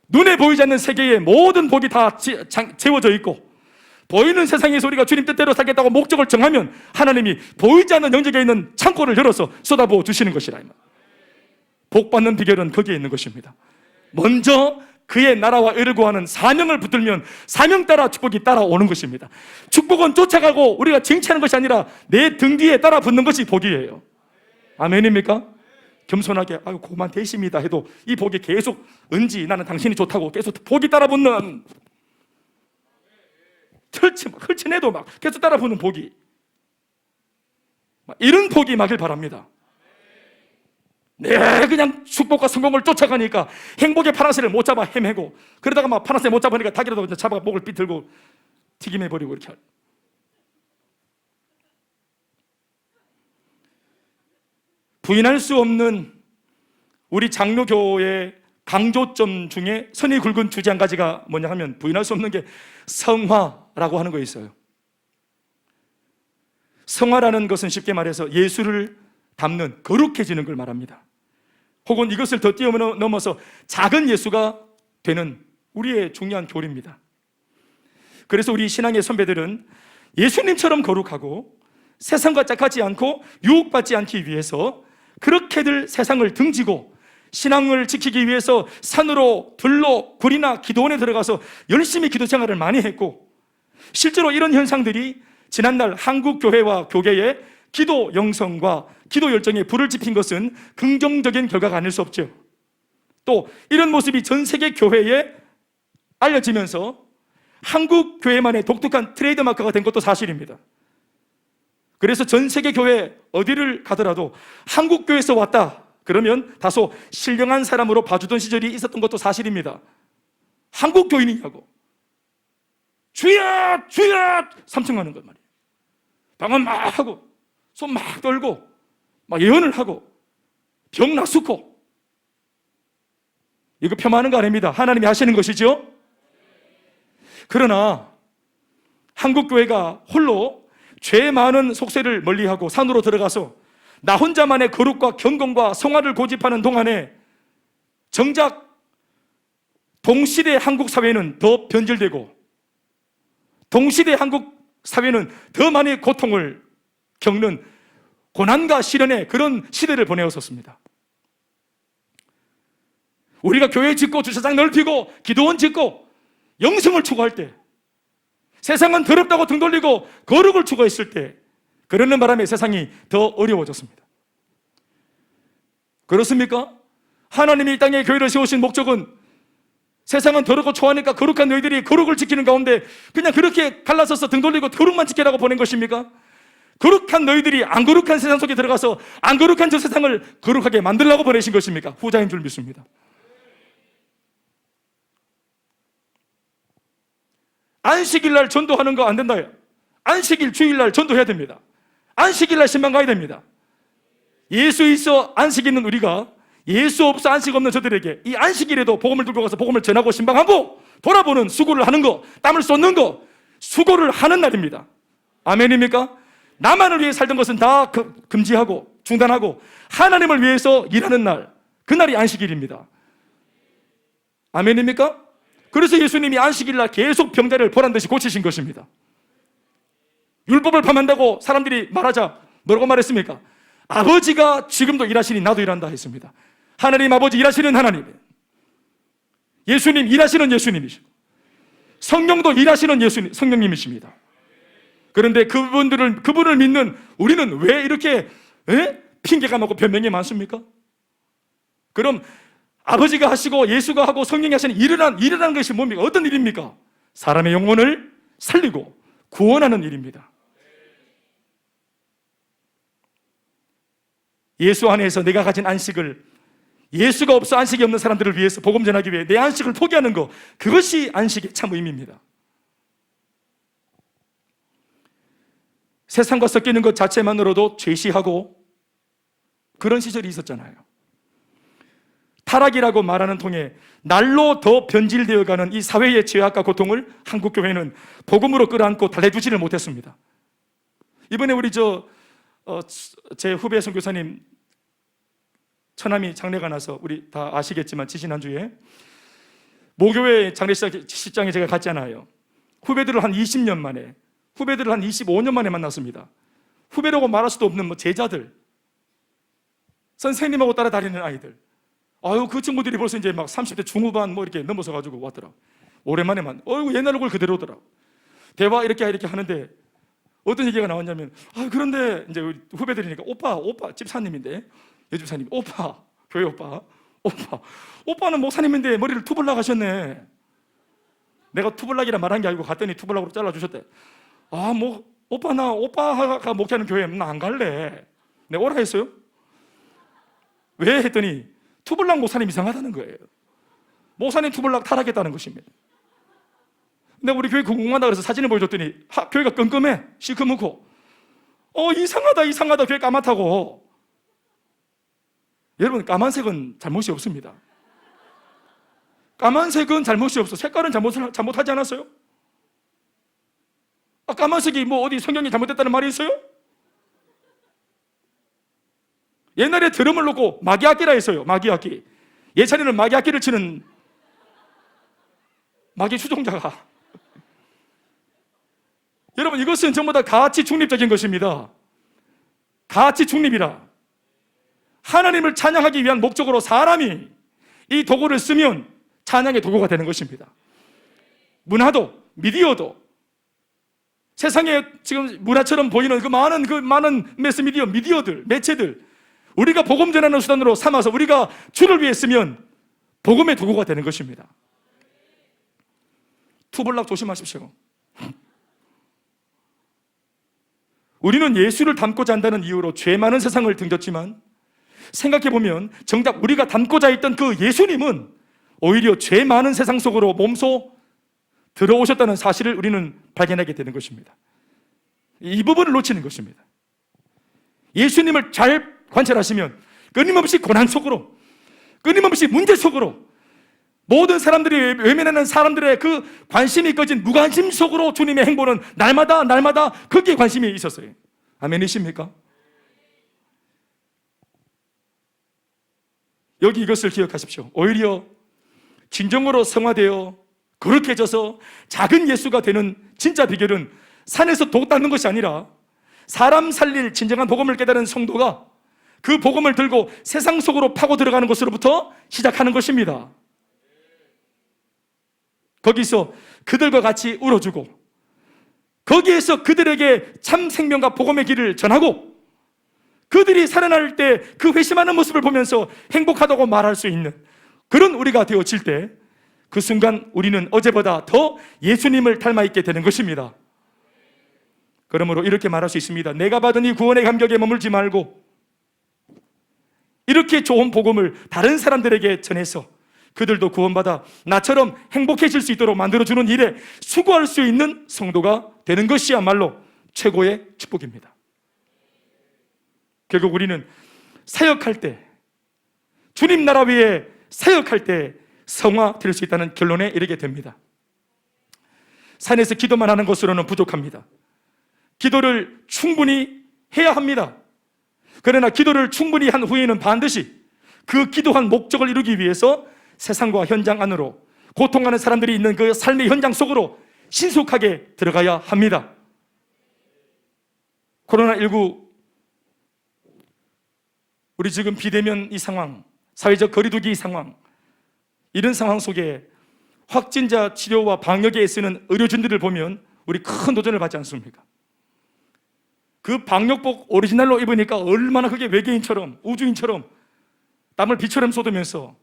눈에 보이지 않는 세계에 모든 복이 다 채워져 있고 보이는 세상에서 우리가 주님 뜻대로 살겠다고 목적을 정하면 하나님이 보이지 않는 영역에 있는 창고를 열어서 쏟아부어 주시는 것이라. 복 받는 비결은 거기에 있는 것입니다. 먼저 그의 나라와 의를 구하는 사명을 붙들면 사명 따라 축복이 따라오는 것입니다. 축복은 쫓아가고 우리가 쟁취하는 것이 아니라 내 등 뒤에 따라 붙는 것이 복이에요. 아멘입니까? 겸손하게 아유 고만 되십니다 해도 이 복이 계속 은지 나는 당신이 좋다고 계속 복이 따라 붙는, 헐친해도 막 계속 따라 붙는 복이, 이런 복이 임하길 바랍니다. 네, 그냥 축복과 성공을 쫓아가니까 행복의 파나새를 못 잡아 헤매고 그러다가 막 파나새 못 잡으니까 닭이라도 잡아 목을 삐들고 튀김해버리고 이렇게. 부인할 수 없는 우리 장로교의 강조점 중에 선이 굵은 주제 한 가지가 뭐냐 하면 부인할 수 없는 게 성화라고 하는 거 있어요. 성화라는 것은 쉽게 말해서 예수를 담는 거룩해지는 걸 말합니다. 혹은 이것을 더 뛰어넘어서 작은 예수가 되는 우리의 중요한 교리입니다. 그래서 우리 신앙의 선배들은 예수님처럼 거룩하고 세상과 짝하지 않고 유혹받지 않기 위해서 그렇게들 세상을 등지고 신앙을 지키기 위해서 산으로 들로 굴이나 기도원에 들어가서 열심히 기도 생활을 많이 했고, 실제로 이런 현상들이 지난날 한국 교회와 교계의 기도 영성과 기도 열정에 불을 지핀 것은 긍정적인 결과가 아닐 수 없죠. 또 이런 모습이 전 세계 교회에 알려지면서 한국 교회만의 독특한 트레이드 마크가 된 것도 사실입니다. 그래서 전 세계 교회 어디를 가더라도 한국 교회에서 왔다 그러면 다소 신령한 사람으로 봐주던 시절이 있었던 것도 사실입니다. 한국 교인이냐고, 주여 주여 삼청하는 것 말이에요. 방언 막 하고 손 막 떨고 막 예언을 하고 병 나수고, 이거 폄하하는 거 아닙니다. 하나님이 하시는 것이죠. 그러나 한국 교회가 홀로 죄 많은 속세를 멀리하고 산으로 들어가서 나 혼자만의 거룩과 경건과 성화를 고집하는 동안에 정작 동시대 한국 사회는 더 변질되고 동시대 한국 사회는 더 많이 고통을 겪는 고난과 시련의 그런 시대를 보내었었습니다. 우리가 교회 짓고 주차장 넓히고 기도원 짓고 영성을 추구할 때, 세상은 더럽다고 등 돌리고 거룩을 추구했을 때, 그러는 바람에 세상이 더 어려워졌습니다. 그렇습니까? 하나님이 이 땅에 교회를 세우신 목적은 세상은 더럽고 초하니까 거룩한 너희들이 거룩을 지키는 가운데 그냥 그렇게 갈라서서 등 돌리고 거룩만 지키라고 보낸 것입니까? 거룩한 너희들이 안 거룩한 세상 속에 들어가서 안 거룩한 저 세상을 거룩하게 만들려고 보내신 것입니까? 후자인 줄 믿습니다. 안식일날 전도하는 거 안 된다요. 안식일 주일날 전도해야 됩니다. 안식일날 신방 가야 됩니다. 예수 있어 안식 있는 우리가 예수 없어 안식 없는 저들에게 이 안식일에도 복음을 들고 가서 복음을 전하고 신방하고 돌아보는 수고를 하는 거, 땀을 쏟는 거, 수고를 하는 날입니다. 아멘입니까? 나만을 위해 살던 것은 다 금지하고 중단하고 하나님을 위해서 일하는 날, 그날이 안식일입니다. 아멘입니까? 그래서 예수님이 안식일날 계속 병자를 보란듯이 고치신 것입니다. 율법을 범한다고 사람들이 말하자 뭐라고 말했습니까? 아버지가 지금도 일하시니 나도 일한다 했습니다. 하나님 아버지 일하시는 하나님, 예수님 일하시는 예수님이시고 성령도 일하시는 예수님, 성령님이십니다. 그런데 그분을 믿는 우리는 왜 이렇게 핑계가 많고 변명이 많습니까? 그럼 아버지가 하시고 예수가 하고 성령이 하시는 일이라는 것이 뭡니까? 어떤 일입니까? 사람의 영혼을 살리고 구원하는 일입니다. 예수 안에서 내가 가진 안식을, 예수가 없어 안식이 없는 사람들을 위해서 복음 전하기 위해 내 안식을 포기하는 것, 그것이 안식의 참 의미입니다. 세상과 섞이는 것 자체만으로도 죄시하고 그런 시절이 있었잖아요. 타락이라고 말하는 통에 날로 더 변질되어가는 이 사회의 죄악과 고통을 한국교회는 복음으로 끌어안고 달래주지를 못했습니다. 이번에 우리 제 후배 선교사님 처남이 장례가 나서 우리 다 아시겠지만 지지난주에 모교회 장례식장에 제가 갔잖아요. 후배들을 한 20년 만에, 후배들을 한 25년 만에 만났습니다. 후배라고 말할 수도 없는 제자들, 선생님하고 따라다니는 아이들, 그 친구들이 벌써 이제 막 30대 중후반 이렇게 넘어서 가지고 왔더라고. 오랜만에 옛날 얼굴 그대로더라고. 대화 이렇게 하는데 어떤 얘기가 나왔냐면, 그런데 이제 우리 후배들이니까 오빠 집사님인데, 여집사님, 교회 오빠는 목사님인데 머리를 투블락 하셨네. 내가 투블락이라 말한 게 아니고 갔더니 투블락으로 잘라주셨대. 오빠가 목회하는 교회 나 안 갈래. 내가 오라 했어요? 왜 했더니 투블락 목사님 이상하다는 거예요. 목사님 투블락 타락했다는 것입니다. 근데 우리 교회 궁금하다 그래서 사진을 보여줬더니 교회가 끔끔해, 시커멓고 이상하다 교회 까맣다고. 여러분, 까만색은 잘못이 없습니다. 까만색은 잘못이 없어. 색깔은 잘못하지 않았어요? 까만색이 어디 성경이 잘못됐다는 말이 있어요? 옛날에 드럼을 놓고 마귀악기라 했어요. 마귀악기. 예찬이는 마귀악기를 치는 마귀 추종자가. 여러분, 이것은 전부 다 가치 중립적인 것입니다. 가치 중립이라. 하나님을 찬양하기 위한 목적으로 사람이 이 도구를 쓰면 찬양의 도구가 되는 것입니다. 문화도, 미디어도, 세상에 지금 문화처럼 보이는 그 많은 매스미디어, 미디어들, 매체들, 우리가 복음 전하는 수단으로 삼아서 우리가 주를 위해 쓰면 복음의 도구가 되는 것입니다. 투블락 조심하십시오. 우리는 예수를 닮고자 한다는 이유로 죄 많은 세상을 등졌지만, 생각해보면 정작 우리가 닮고자 했던 그 예수님은 오히려 죄 많은 세상 속으로 몸소 들어오셨다는 사실을 우리는 발견하게 되는 것입니다. 이 부분을 놓치는 것입니다. 예수님을 잘 관찰하시면 끊임없이 고난 속으로, 끊임없이 문제 속으로, 모든 사람들이 외면하는 사람들의 그 관심이 꺼진 무관심 속으로 주님의 행보는 날마다 거기에 관심이 있었어요. 아멘이십니까? 여기 이것을 기억하십시오. 오히려 진정으로 성화되어 거룩해져서 작은 예수가 되는 진짜 비결은 산에서 독 닦는 것이 아니라 사람 살릴 진정한 복음을 깨달은 성도가 그 복음을 들고 세상 속으로 파고 들어가는 것으로부터 시작하는 것입니다. 거기서 그들과 같이 울어주고, 거기에서 그들에게 참 생명과 복음의 길을 전하고, 그들이 살아날 때 그 회심하는 모습을 보면서 행복하다고 말할 수 있는 그런 우리가 되어질 때, 그 순간 우리는 어제보다 더 예수님을 닮아 있게 되는 것입니다. 그러므로 이렇게 말할 수 있습니다. 내가 받은 이 구원의 감격에 머물지 말고 이렇게 좋은 복음을 다른 사람들에게 전해서 그들도 구원받아 나처럼 행복해질 수 있도록 만들어주는 일에 수고할 수 있는 성도가 되는 것이야말로 최고의 축복입니다. 결국 우리는 사역할 때, 주님 나라 위에 사역할 때 성화될 수 있다는 결론에 이르게 됩니다. 산에서 기도만 하는 것으로는 부족합니다. 기도를 충분히 해야 합니다. 그러나 기도를 충분히 한 후에는 반드시 그 기도한 목적을 이루기 위해서 세상과 현장 안으로, 고통하는 사람들이 있는 그 삶의 현장 속으로 신속하게 들어가야 합니다. 코로나19, 우리 지금 비대면 이 상황, 사회적 거리두기 상황, 이런 상황 속에 확진자 치료와 방역에 애쓰는 의료진들을 보면 우리 큰 도전을 받지 않습니까? 그 방역복 오리지널로 입으니까 얼마나 그게 외계인처럼, 우주인처럼 땀을 비처럼 쏟으면서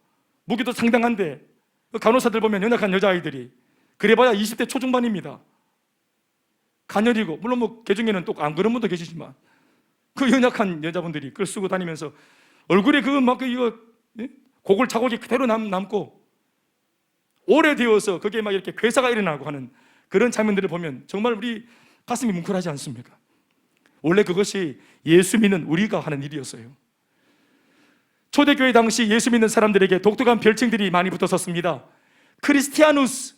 무게도 상당한데, 그 간호사들 보면 연약한 여자아이들이 그래봐야 20대 초중반입니다. 간열이고, 물론 뭐 개중에는 또 안 그런 분도 계시지만 그 연약한 여자분들이 그걸 쓰고 다니면서 얼굴에 이거 고글 자국이 그대로 남고 오래되어서 그게 막 이렇게 괴사가 일어나고 하는 그런 장면들을 보면 정말 우리 가슴이 뭉클하지 않습니까? 원래 그것이 예수 믿는 우리가 하는 일이었어요. 초대교회 당시 예수 믿는 사람들에게 독특한 별칭들이 많이 붙었었습니다. 크리스티아누스,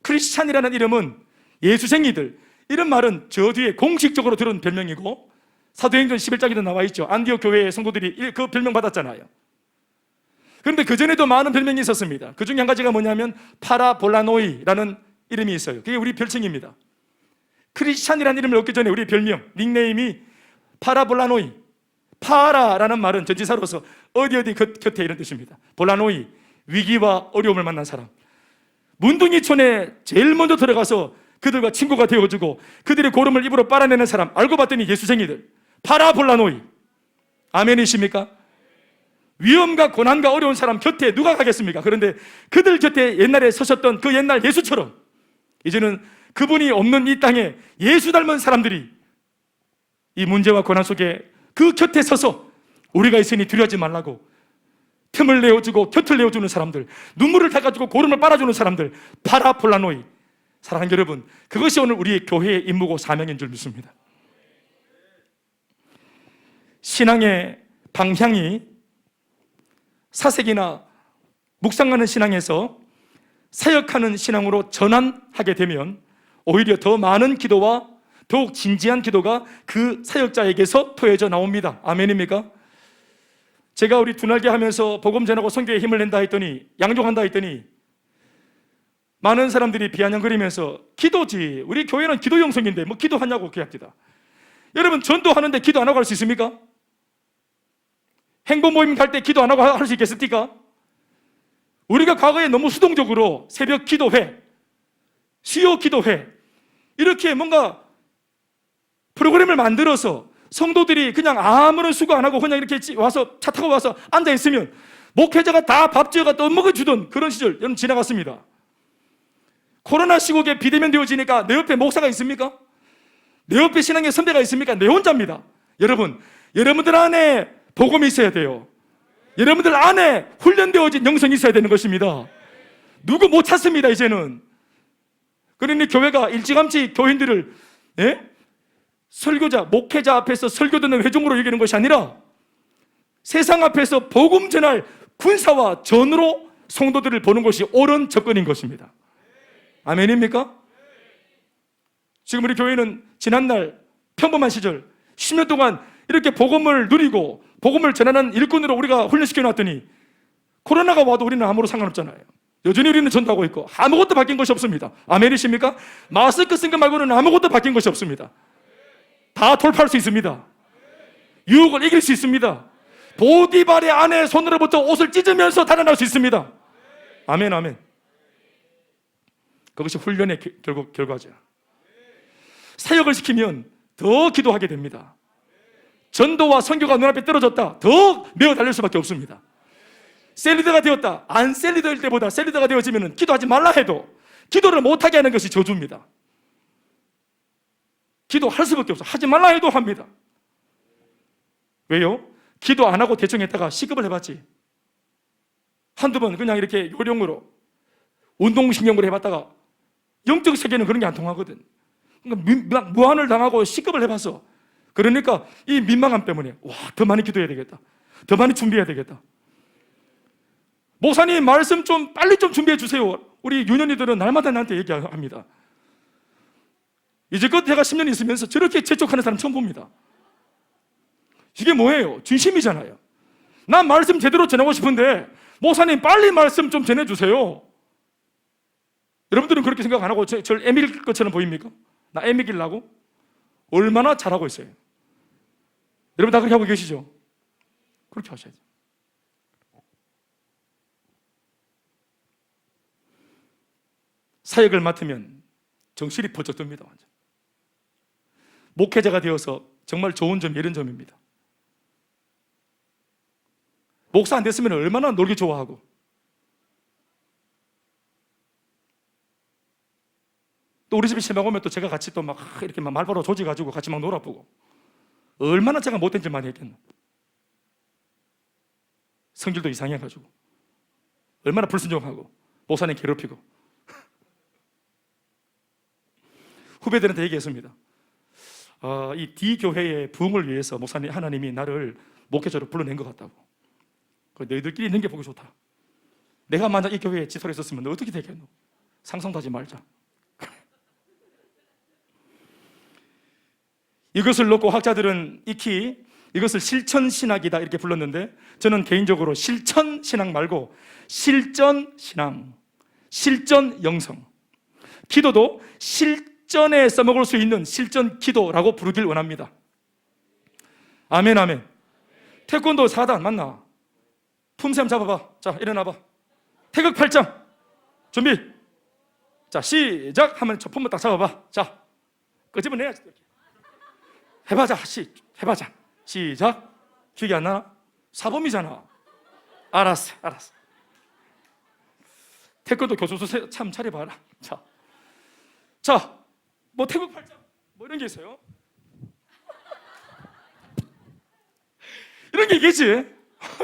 크리스찬이라는 이름은 예수쟁이들, 이런 말은 저 뒤에 공식적으로 들은 별명이고, 사도행전 11장에도 나와 있죠. 안디옥 교회의 성도들이 그 별명 받았잖아요. 그런데 그전에도 많은 별명이 있었습니다. 그 중에 한 가지가 뭐냐면 파라볼라노이라는 이름이 있어요. 그게 우리 별칭입니다. 크리스찬이라는 이름을 얻기 전에 우리 별명, 닉네임이 파라볼라노이, 파라라는 말은 전치사로서 어디 곁에 이런 뜻입니다. 볼라노이, 위기와 어려움을 만난 사람, 문둥이촌에 제일 먼저 들어가서 그들과 친구가 되어주고 그들의 고름을 입으로 빨아내는 사람, 알고 봤더니 예수쟁이들, 파라볼라노이. 아멘이십니까? 위험과 고난과 어려운 사람 곁에 누가 가겠습니까? 그런데 그들 곁에 옛날에 서셨던 그 옛날 예수처럼 이제는 그분이 없는 이 땅에 예수 닮은 사람들이 이 문제와 고난 속에 그 곁에 서서 우리가 있으니 두려워하지 말라고 틈을 내어주고 곁을 내어주는 사람들, 눈물을 닦아주고 고름을 빨아주는 사람들, 파라폴라노이. 사랑하는 여러분, 그것이 오늘 우리의 교회의 임무고 사명인 줄 믿습니다. 신앙의 방향이 사색이나 묵상하는 신앙에서 사역하는 신앙으로 전환하게 되면 오히려 더 많은 기도와 더욱 진지한 기도가 그 사역자에게서 토해져 나옵니다. 아멘입니까? 제가 우리 두날개 하면서 복음 전하고 선교에 힘을 낸다 했더니, 양종한다 했더니 많은 사람들이 비아냥거리면서 기도지, 우리 교회는 기도 영성인데 뭐 기도하냐고 그럽니다. 여러분, 전도하는데 기도 안 하고 할 수 있습니까? 행보 모임 갈 때 기도 안 하고 할 수 있겠습니까? 우리가 과거에 너무 수동적으로 새벽 기도회, 수요 기도회, 이렇게 뭔가 프로그램을 만들어서 성도들이 그냥 아무런 수고 안 하고 그냥 이렇게 와서 차 타고 와서 앉아 있으면 목회자가 다 밥 지어가 떠먹여주던 그런 시절 여러분 지나갔습니다. 코로나 시국에 비대면 되어지니까 내 옆에 목사가 있습니까? 내 옆에 신앙의 선배가 있습니까? 내 혼자입니다. 여러분, 여러분들 안에 복음이 있어야 돼요. 여러분들 안에 훈련되어진 영성이 있어야 되는 것입니다. 누구 못 찾습니다 이제는. 그러니 교회가 일찌감치 교인들을 설교자, 목회자 앞에서 설교 듣는 회중으로 여기는 것이 아니라 세상 앞에서 복음 전할 군사와 전으로 성도들을 보는 것이 옳은 접근인 것입니다. 아멘입니까? 지금 우리 교회는 지난날 평범한 시절 10년 동안 이렇게 복음을 누리고 복음을 전하는 일꾼으로 우리가 훈련시켜 놨더니 코로나가 와도 우리는 아무런 상관없잖아요. 여전히 우리는 전도하고 있고 아무것도 바뀐 것이 없습니다. 아멘이십니까? 마스크 쓴 것 말고는 아무것도 바뀐 것이 없습니다. 다 돌파할 수 있습니다. 유혹을 이길 수 있습니다. 보디발의 안에 손으로부터 옷을 찢으면서 달아날 수 있습니다. 아멘, 아멘. 그것이 훈련의 결과죠. 사역을 시키면 더 기도하게 됩니다. 전도와 선교가 눈앞에 떨어졌다, 더 메어 달릴 수밖에 없습니다. 셀리더가 되었다, 안 셀리더일 때보다 셀리더가 되어지면 기도하지 말라 해도 기도를 못하게 하는 것이 저주입니다. 기도할 수밖에 없어. 하지 말라 해도 합니다. 왜요? 기도 안 하고 대충 했다가 시급을 해봤지. 한두 번 그냥 이렇게 요령으로 운동신경으로 해봤다가 영적 세계는 그런 게 안 통하거든. 그러니까 무한을 당하고 시급을 해봤어. 그러니까 이 민망함 때문에 더 많이 기도해야 되겠다, 더 많이 준비해야 되겠다. 목사님 말씀 좀 빨리 좀 준비해 주세요. 우리 유년이들은 날마다 나한테 얘기합니다. 이제껏 제가 10년 있으면서 저렇게 재촉하는 사람 처음 봅니다. 이게 뭐예요? 진심이잖아요. 난 말씀 제대로 전하고 싶은데 목사님 빨리 말씀 좀 전해주세요. 여러분들은 그렇게 생각 안 하고 저를 애밀 것처럼 보입니까? 나 애미길라고? 얼마나 잘하고 있어요. 여러분 다 그렇게 하고 계시죠? 그렇게 하셔야죠. 사역을 맡으면 정신이 번쩍 듭니다. 완전. 목회자가 되어서 정말 좋은 점이 이런 점입니다. 목사 안 됐으면 얼마나 놀기 좋아하고, 또 우리 집에 시방 오면 또 제가 같이 또 막 이렇게 막 말바로 조지가지고 같이 막 놀아보고, 얼마나 제가 못된 짓 많이 했겠노. 성질도 이상해가지고 얼마나 불순종하고 목사님 괴롭히고. 후배들한테 얘기했습니다. 이 D교회의 부흥을 위해서 목사님, 하나님이 나를 목회자로 불러낸 것 같다고. 너희들끼리 있는 게 보기 좋다. 내가 만약 이 교회에 지도에 있었으면 너 어떻게 되겠노? 상상도 하지 말자. 이것을 놓고 학자들은 익히 이것을 실천신학이다 이렇게 불렀는데, 저는 개인적으로 실천신학 말고 실전신앙, 실전영성, 기도도 실전에 써먹을 수 있는 실전기도라고 부르길 원합니다. 아멘, 아멘. 태권도 4단 맞나? 품새 한번 잡아봐. 자, 일어나봐. 태극 8장 준비. 자, 시작 하면 저 품을 딱 잡아봐. 자, 끄집어내야지. 해봐자. 해봐자. 시작. 기억이 안 나나? 사범이잖아. 알았어. 태권도 교수수 참 차려봐라. 자, 뭐 태극 8장 뭐 이런 게 있어요. 이런 게 있겠지.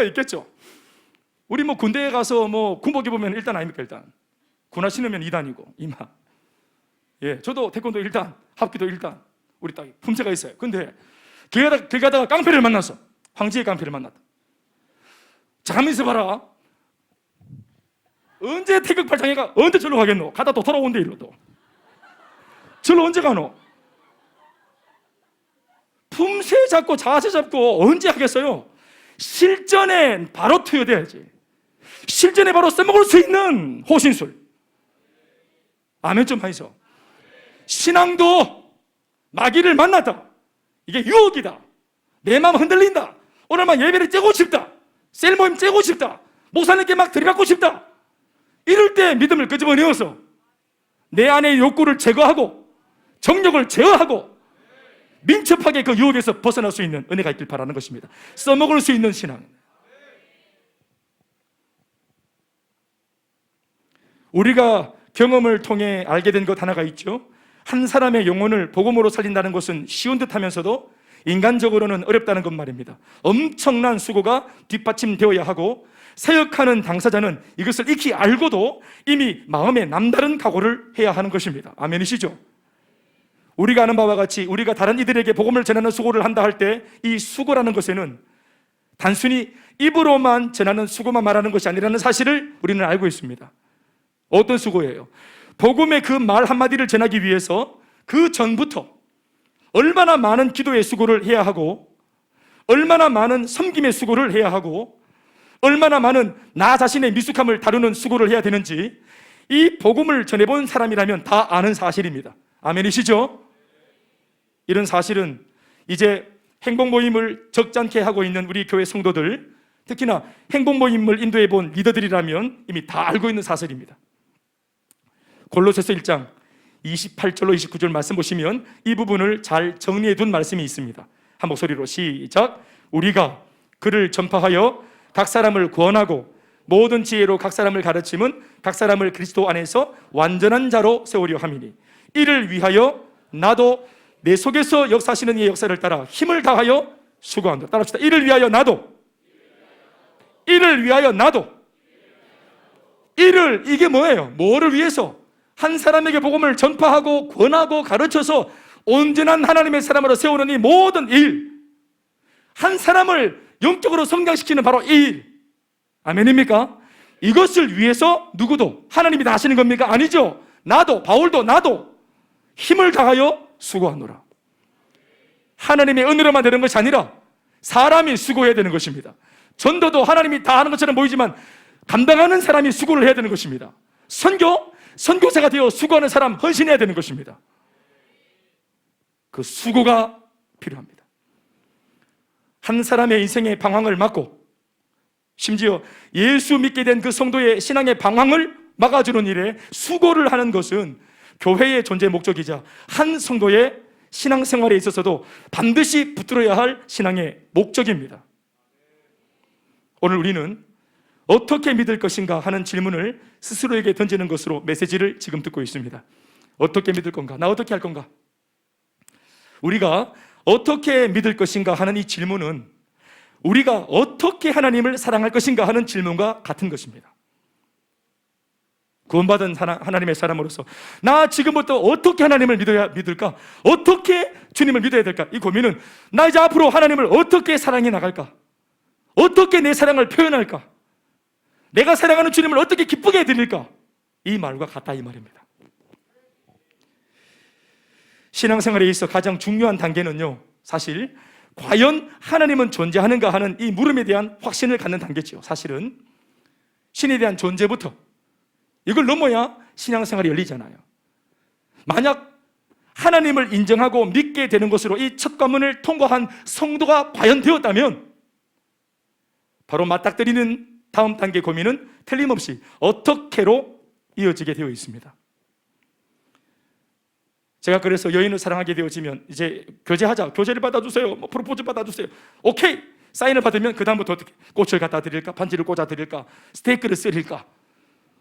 있겠죠. 우리 뭐 군대에 가서 뭐 군복 입으면 1단 아닙니까? 일단 군화 신으면 2단이고 이마. 예, 저도 태권도 1단, 합기도 1단. 우리 딱 품새가 있어요. 근데 길 가다가 깡패를 만났어. 황제의 깡패를 만났다. 잠깐만 있어봐라. 언제 태극 8장이가 언제 절로 가겠노? 가다 또 돌아온대 일로 또. 절로 언제 가노? 품새 잡고 자세 잡고 언제 하겠어요? 실전에 바로 투여돼야지. 실전에 바로 써먹을 수 있는 호신술. 아멘 좀 하이소. 신앙도 마귀를 만났다. 이게 유혹이다. 내 마음 흔들린다. 오늘만 예배를 째고 싶다. 셀 모임 째고 싶다. 목사님께 막 들이받고 싶다. 이럴 때 믿음을 끄집어내어서 내 안의 욕구를 제거하고 정욕을 제어하고 민첩하게 그 유혹에서 벗어날 수 있는 은혜가 있길 바라는 것입니다. 써먹을 수 있는 신앙. 우리가 경험을 통해 알게 된 것 하나가 있죠. 한 사람의 영혼을 복음으로 살린다는 것은 쉬운 듯 하면서도 인간적으로는 어렵다는 것 말입니다. 엄청난 수고가 뒷받침되어야 하고 사역하는 당사자는 이것을 익히 알고도 이미 마음에 남다른 각오를 해야 하는 것입니다. 아멘이시죠? 우리가 아는 바와 같이 우리가 다른 이들에게 복음을 전하는 수고를 한다 할 때 이 수고라는 것에는 단순히 입으로만 전하는 수고만 말하는 것이 아니라는 사실을 우리는 알고 있습니다. 어떤 수고예요? 복음의 그 말 한마디를 전하기 위해서 그 전부터 얼마나 많은 기도의 수고를 해야 하고 얼마나 많은 섬김의 수고를 해야 하고 얼마나 많은 나 자신의 미숙함을 다루는 수고를 해야 되는지 이 복음을 전해본 사람이라면 다 아는 사실입니다. 아멘이시죠? 이런 사실은 이제 행복모임을 적잖게 하고 있는 우리 교회 성도들, 특히나 행복모임을 인도해 본 리더들이라면 이미 다 알고 있는 사실입니다. 골로새서 1장 28절로 29절 말씀 보시면 이 부분을 잘 정리해 둔 말씀이 있습니다. 한 목소리로 시작. 우리가 그를 전파하여 각 사람을 구원하고 모든 지혜로 각 사람을 가르침은 각 사람을 그리스도 안에서 완전한 자로 세우려 함이니 이를 위하여 나도 내 속에서 역사하시는 이의 역사를 따라 힘을 다하여 수고한다. 따라합시다. 이를 위하여 나도 이게 뭐예요? 뭐를 위해서? 한 사람에게 복음을 전파하고 권하고 가르쳐서 온전한 하나님의 사람으로 세우는 이 모든 일, 한 사람을 영적으로 성장시키는 바로 이 일, 아멘입니까? 이것을 위해서 누구도 하나님이 다 하시는 겁니까? 아니죠. 나도, 바울도 나도 힘을 다하여 수고하노라. 하나님의 은혜로만 되는 것이 아니라 사람이 수고해야 되는 것입니다. 전도도 하나님이 다 하는 것처럼 보이지만 감당하는 사람이 수고를 해야 되는 것입니다. 선교사가 되어 수고하는 사람 헌신해야 되는 것입니다. 그 수고가 필요합니다. 한 사람의 인생의 방황을 막고 심지어 예수 믿게 된 그 성도의 신앙의 방황을 막아주는 일에 수고를 하는 것은 교회의 존재 목적이자 한 성도의 신앙생활에 있어서도 반드시 붙들어야 할 신앙의 목적입니다. 오늘 우리는 어떻게 믿을 것인가 하는 질문을 스스로에게 던지는 것으로 메시지를 지금 듣고 있습니다. 어떻게 믿을 건가? 나 어떻게 할 건가? 우리가 어떻게 믿을 것인가 하는 이 질문은 우리가 어떻게 하나님을 사랑할 것인가 하는 질문과 같은 것입니다. 구원받은 하나님의 사람으로서 나 지금부터 어떻게 하나님을 믿을까? 어떻게 주님을 믿어야 될까? 이 고민은 나 이제 앞으로 하나님을 어떻게 사랑해 나갈까? 어떻게 내 사랑을 표현할까? 내가 사랑하는 주님을 어떻게 기쁘게 해드릴까? 이 말과 같다 이 말입니다. 신앙생활에 있어 가장 중요한 단계는요, 사실 과연 하나님은 존재하는가 하는 이 물음에 대한 확신을 갖는 단계죠. 사실은 신에 대한 존재부터 이걸 넘어야 신앙생활이 열리잖아요. 만약 하나님을 인정하고 믿게 되는 것으로 이 첫 관문을 통과한 성도가 과연 되었다면 바로 맞닥뜨리는 다음 단계 고민은 틀림없이 어떻게로 이어지게 되어 있습니다. 제가 그래서 여인을 사랑하게 되어지면 이제 교제하자, 교제를 받아주세요, 프로포즈 받아주세요. 오케이! 사인을 받으면 그 다음부터 어떻게 꽃을 갖다 드릴까? 반지를 꽂아 드릴까? 스테이크를 썰일까?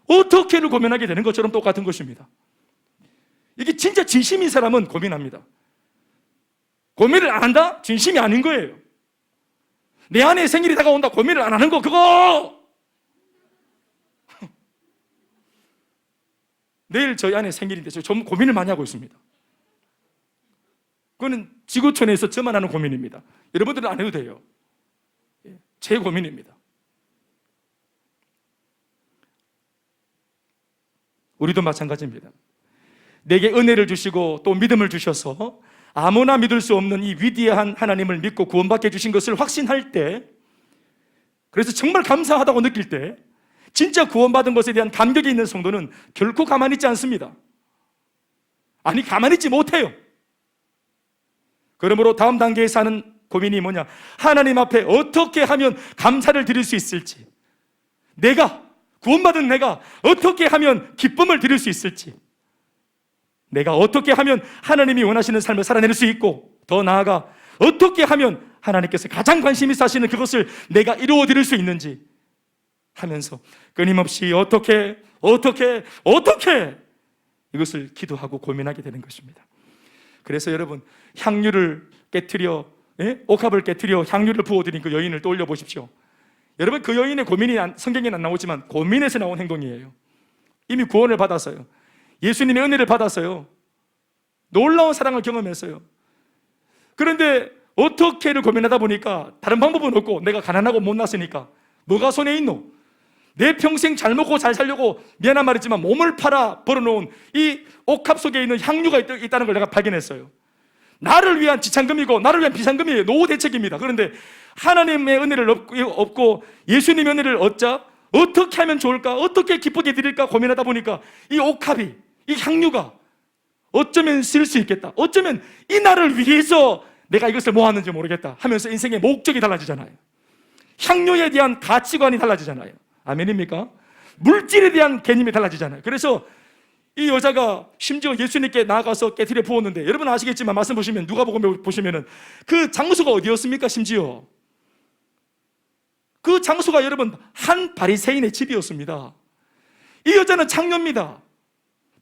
어떻게를 고민하게 되는 것처럼 똑같은 것입니다. 이게 진짜 진심인 사람은 고민합니다. 고민을 안 한다? 진심이 아닌 거예요. 내 안에 생일이 다가온다 고민을 안 하는 거, 그거! 내일 저희 아내 생일인데 좀 고민을 많이 하고 있습니다. 그거는 지구촌에서 저만 하는 고민입니다. 여러분들은 안 해도 돼요. 제 고민입니다. 우리도 마찬가지입니다. 내게 은혜를 주시고 또 믿음을 주셔서 아무나 믿을 수 없는 이 위대한 하나님을 믿고 구원받게 해주신 것을 확신할 때 그래서 정말 감사하다고 느낄 때 진짜 구원받은 것에 대한 감격이 있는 성도는 결코 가만히 있지 않습니다. 아니, 가만히 있지 못해요. 그러므로 다음 단계에서 하는 고민이 뭐냐? 하나님 앞에 어떻게 하면 감사를 드릴 수 있을지, 내가 구원받은 내가 어떻게 하면 기쁨을 드릴 수 있을지, 내가 어떻게 하면 하나님이 원하시는 삶을 살아낼 수 있고, 더 나아가 어떻게 하면 하나님께서 가장 관심 있어 하시는 그것을 내가 이루어 드릴 수 있는지 하면서 끊임없이 어떻게 이것을 기도하고 고민하게 되는 것입니다. 그래서 여러분, 향유를 깨트려, 옥합을 깨트려 향유를 부어드린 그 여인을 떠올려 보십시오. 여러분, 그 여인의 고민이 성경에는 안 나오지만 고민에서 나온 행동이에요. 이미 구원을 받았어요. 예수님의 은혜를 받았어요. 놀라운 사랑을 경험했어요. 그런데 어떻게를 고민하다 보니까 다른 방법은 없고, 내가 가난하고 못났으니까 뭐가 손에 있노? 내 평생 잘 먹고 잘 살려고, 미안한 말이지만 몸을 팔아 벌어놓은 이 옥합 속에 있는 향유가 있다는 걸 내가 발견했어요. 나를 위한 지참금이고 나를 위한 비상금이에요. 노후 대책입니다. 그런데 하나님의 은혜를 얻고 예수님의 은혜를 얻자 어떻게 하면 좋을까? 어떻게 기쁘게 드릴까? 고민하다 보니까 이 옥합이, 이 향유가 어쩌면 쓸 수 있겠다, 어쩌면 이 나를 위해서 내가 이것을 모았는지 모르겠다 하면서 인생의 목적이 달라지잖아요. 향유에 대한 가치관이 달라지잖아요. 아멘입니까? 물질에 대한 개념이 달라지잖아요. 그래서 이 여자가 심지어 예수님께 나아가서 깨트려 부었는데, 여러분 아시겠지만 말씀 보시면, 누가복음 보시면은 그 장소가 어디였습니까? 심지어 그 장소가 여러분 한 바리새인의 집이었습니다. 이 여자는 창녀입니다.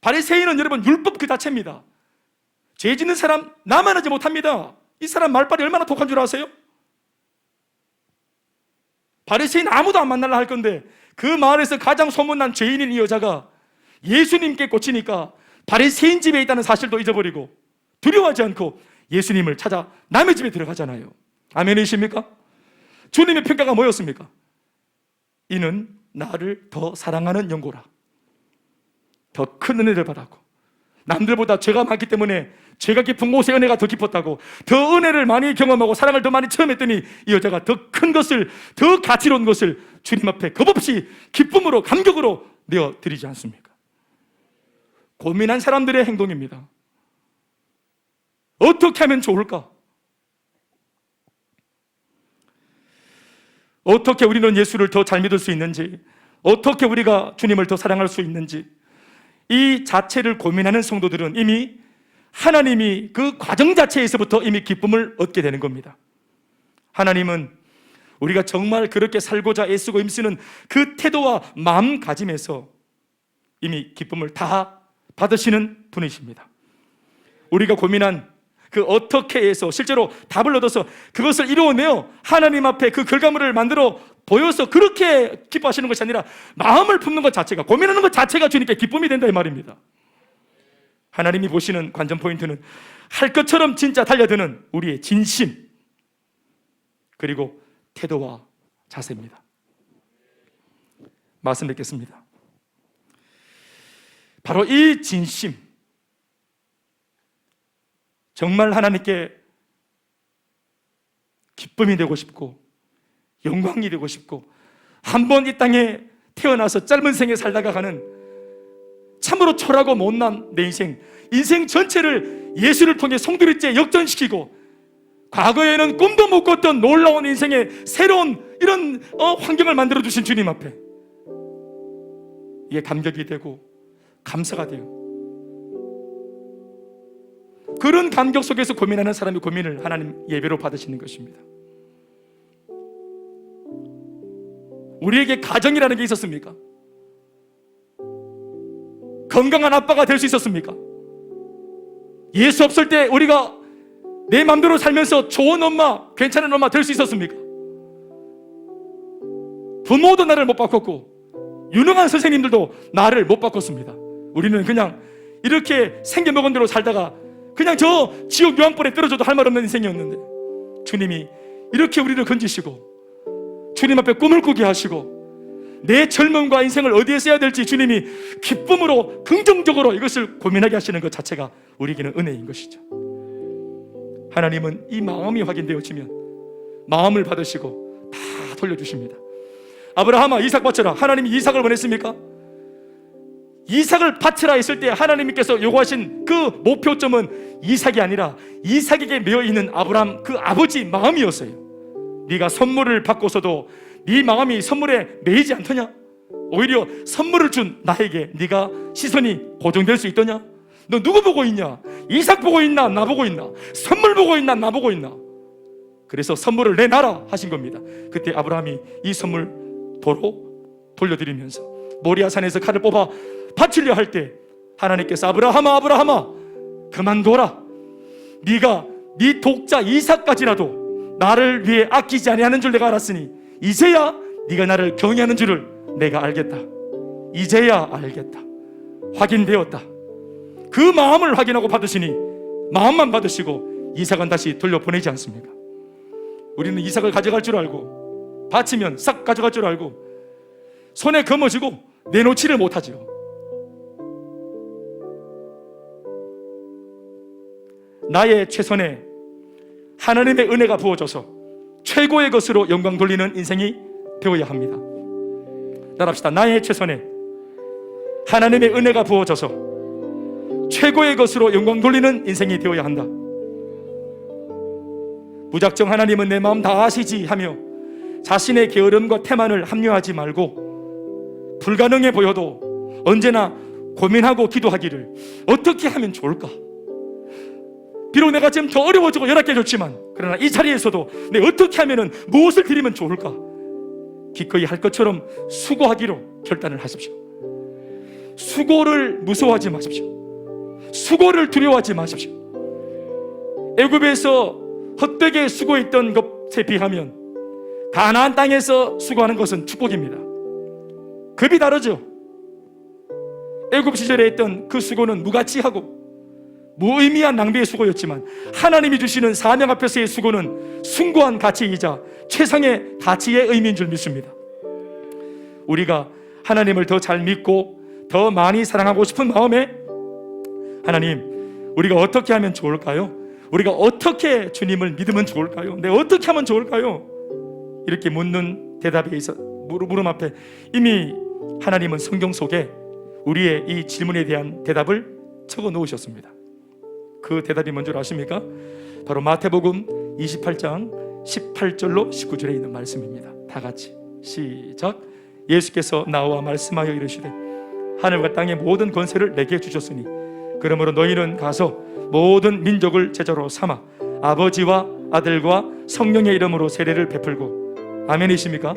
바리새인은 여러분 율법 그 자체입니다. 죄 짓는 사람 나만 하지 못합니다. 이 사람 말빨이 얼마나 독한 줄 아세요? 바리새인 아무도 안 만나려 할 건데 그 마을에서 가장 소문난 죄인인 이 여자가 예수님께 꽂히니까 바리새인 집에 있다는 사실도 잊어버리고 두려워하지 않고 예수님을 찾아 남의 집에 들어가잖아요. 아멘이십니까? 주님의 평가가 뭐였습니까? 이는 나를 더 사랑하는 연고라. 더 큰 은혜를 받았고, 남들보다 죄가 많기 때문에 죄가 깊은 곳에 은혜가 더 깊었다고, 더 은혜를 많이 경험하고 사랑을 더 많이 체험했더니 이 여자가 더 큰 것을, 더 가치로운 것을 주님 앞에 겁없이 기쁨으로 감격으로 내어드리지 않습니까? 고민한 사람들의 행동입니다. 어떻게 하면 좋을까? 어떻게 우리는 예수를 더 잘 믿을 수 있는지, 어떻게 우리가 주님을 더 사랑할 수 있는지, 이 자체를 고민하는 성도들은 이미 하나님이 그 과정 자체에서부터 이미 기쁨을 얻게 되는 겁니다. 하나님은 우리가 정말 그렇게 살고자 애쓰고 힘쓰는 그 태도와 마음가짐에서 이미 기쁨을 다 받으시는 분이십니다. 우리가 고민한 그 어떻게에서 실제로 답을 얻어서 그것을 이루어내어 하나님 앞에 그 결과물을 만들어 보여서 그렇게 기뻐하시는 것이 아니라 마음을 품는 것 자체가, 고민하는 것 자체가 주님께 기쁨이 된다 이 말입니다. 하나님이 보시는 관전 포인트는 할 것처럼 진짜 달려드는 우리의 진심, 그리고 태도와 자세입니다. 말씀 뵙겠습니다. 바로 이 진심, 정말 하나님께 기쁨이 되고 싶고 영광이 되고 싶고, 한 번 이 땅에 태어나서 짧은 생에 살다가 가는 참으로 초라하고 못난 내 인생 전체를 예수를 통해 송두리째 역전시키고, 과거에는 꿈도 못 꿨던 놀라운 인생의 새로운 이런 환경을 만들어주신 주님 앞에 이게 감격이 되고 감사가 돼요. 그런 감격 속에서 고민하는 사람의 고민을 하나님 예배로 받으시는 것입니다. 우리에게 가정이라는 게 있었습니까? 건강한 아빠가 될 수 있었습니까? 예수 없을 때 우리가 내 마음대로 살면서 좋은 엄마, 괜찮은 엄마 될 수 있었습니까? 부모도 나를 못 바꿨고 유능한 선생님들도 나를 못 바꿨습니다. 우리는 그냥 이렇게 생겨먹은 대로 살다가 그냥 저 지옥 요한불에 떨어져도 할 말 없는 인생이었는데, 주님이 이렇게 우리를 건지시고 주님 앞에 꿈을 꾸게 하시고 내 젊음과 인생을 어디에 써야 될지 주님이 기쁨으로 긍정적으로 이것을 고민하게 하시는 것 자체가 우리에게는 은혜인 것이죠. 하나님은 이 마음이 확인되어지면 마음을 받으시고 다 돌려주십니다. 아브라함아 이삭 바쳐라. 하나님이 이삭을 보냈습니까? 이삭을 바치라 했을 때 하나님께서 요구하신 그 목표점은 이삭이 아니라 이삭에게 매여있는 아브라함 그 아버지 마음이었어요. 네가 선물을 받고서도 네 마음이 선물에 매이지 않더냐? 오히려 선물을 준 나에게 네가 시선이 고정될 수 있더냐? 너 누구 보고 있냐? 이삭 보고 있나? 나 보고 있나? 선물 보고 있나? 나 보고 있나? 그래서 선물을 내놔라 하신 겁니다. 그때 아브라함이 이 선물 도로 돌려드리면서 모리아산에서 칼을 뽑아 바치려 할 때 하나님께서 아브라함아 아브라함아 그만둬라. 네가 네 독자 이삭까지라도 나를 위해 아끼지 아니하는 줄 내가 알았으니 이제야 네가 나를 경외하는 줄을 내가 알겠다. 이제야 알겠다. 확인되었다. 그 마음을 확인하고 받으시니 마음만 받으시고 이삭은 다시 돌려보내지 않습니까? 우리는 이삭을 가져갈 줄 알고 바치면 싹 가져갈 줄 알고 손에 거머쥐고 내놓지를 못하죠. 나의 최선에 하나님의 은혜가 부어져서 최고의 것으로 영광 돌리는 인생이 되어야 합니다. 따라합시다. 나의 최선에 하나님의 은혜가 부어져서 최고의 것으로 영광 돌리는 인생이 되어야 한다. 무작정 하나님은 내 마음 다 아시지 하며 자신의 게으름과 태만을 합리화하지 말고 불가능해 보여도 언제나 고민하고 기도하기를 어떻게 하면 좋을까? 비록 내가 지금 더 어려워지고 열악해졌지만 그러나 이 자리에서도 내가 어떻게 하면 무엇을 드리면 좋을까? 기꺼이 할 것처럼 수고하기로 결단을 하십시오. 수고를 무서워하지 마십시오. 수고를 두려워하지 마십시오. 애굽에서 헛되게 수고했던 것에 비하면 가나안 땅에서 수고하는 것은 축복입니다. 급이 다르죠. 애굽 시절에 했던 그 수고는 무가치하고 무의미한 낭비의 수고였지만 하나님이 주시는 사명 앞에서의 수고는 숭고한 가치이자 최상의 가치의 의미인 줄 믿습니다. 우리가 하나님을 더 잘 믿고 더 많이 사랑하고 싶은 마음에 하나님, 우리가 어떻게 하면 좋을까요? 우리가 어떻게 주님을 믿으면 좋을까요? 내가 어떻게 하면 좋을까요? 이렇게 묻는 대답에 있어 물음 앞에 이미 하나님은 성경 속에 우리의 이 질문에 대한 대답을 적어 놓으셨습니다. 그 대답이 뭔지 아십니까? 바로 마태복음 28장 18절로 19절에 있는 말씀입니다. 다 같이 시작. 예수께서 나와 말씀하여 이르시되 하늘과 땅의 모든 권세를 내게 주셨으니 그러므로 너희는 가서 모든 민족을 제자로 삼아 아버지와 아들과 성령의 이름으로 세례를 베풀고 아멘이십니까?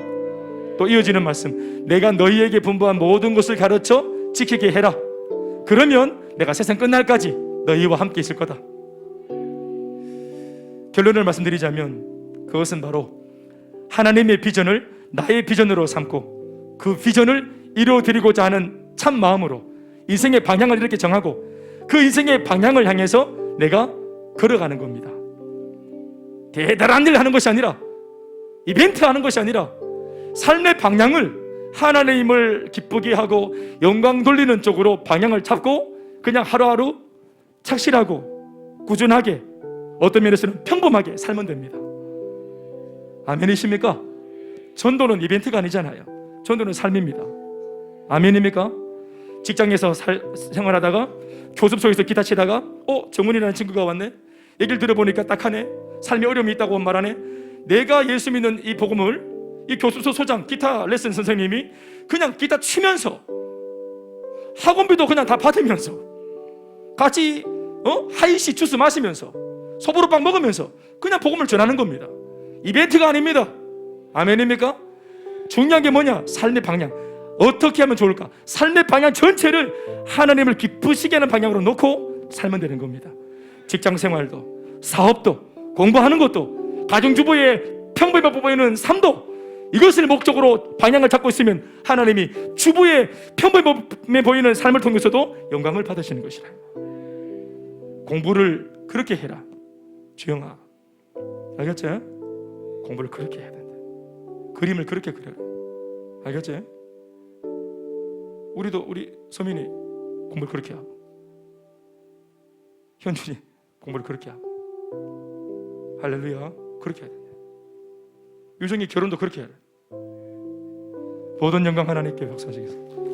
또 이어지는 말씀, 내가 너희에게 분부한 모든 것을 가르쳐 지키게 해라. 그러면 내가 세상 끝날까지 너희와 함께 있을 거다. 결론을 말씀드리자면 그것은 바로 하나님의 비전을 나의 비전으로 삼고 그 비전을 이루어드리고자 하는 참 마음으로 인생의 방향을 이렇게 정하고 그 인생의 방향을 향해서 내가 걸어가는 겁니다. 대단한 일을 하는 것이 아니라 이벤트 하는 것이 아니라 삶의 방향을 하나님을 기쁘게 하고 영광 돌리는 쪽으로 방향을 잡고 그냥 하루하루 착실하고 꾸준하게 어떤 면에서는 평범하게 살면 됩니다. 아멘이십니까? 전도는 이벤트가 아니잖아요. 전도는 삶입니다. 아멘입니까? 직장에서 생활하다가 교습소에서 기타 치다가 정훈이라는 친구가 왔네. 얘기를 들어보니까 딱하네. 삶에 어려움이 있다고 말하네. 내가 예수 믿는 이 복음을 이 교습소 소장 기타 레슨 선생님이 그냥 기타 치면서 학원비도 그냥 다 받으면서 같이 하이시 주스 마시면서 소보로빵 먹으면서 그냥 복음을 전하는 겁니다. 이벤트가 아닙니다. 아멘입니까? 중요한 게 뭐냐? 삶의 방향. 어떻게 하면 좋을까? 삶의 방향 전체를 하나님을 기쁘시게 하는 방향으로 놓고 살면 되는 겁니다. 직장 생활도, 사업도, 공부하는 것도, 가정주부의 평범해 보이는 삶도 이것을 목적으로 방향을 잡고 있으면 하나님이 주부의 평범해 보이는 삶을 통해서도 영광을 받으시는 것이라. 공부를 그렇게 해라. 주영아, 알겠지? 공부를 그렇게 해야 된다. 그림을 그렇게 그려라. 알겠지? 우리 서민이 공부를 그렇게 하고 현준이 공부를 그렇게 하고 할렐루야, 그렇게 해야 된다. 유정이 결혼도 그렇게 해라. 모든 영광 하나님께 박수하시겠습니다.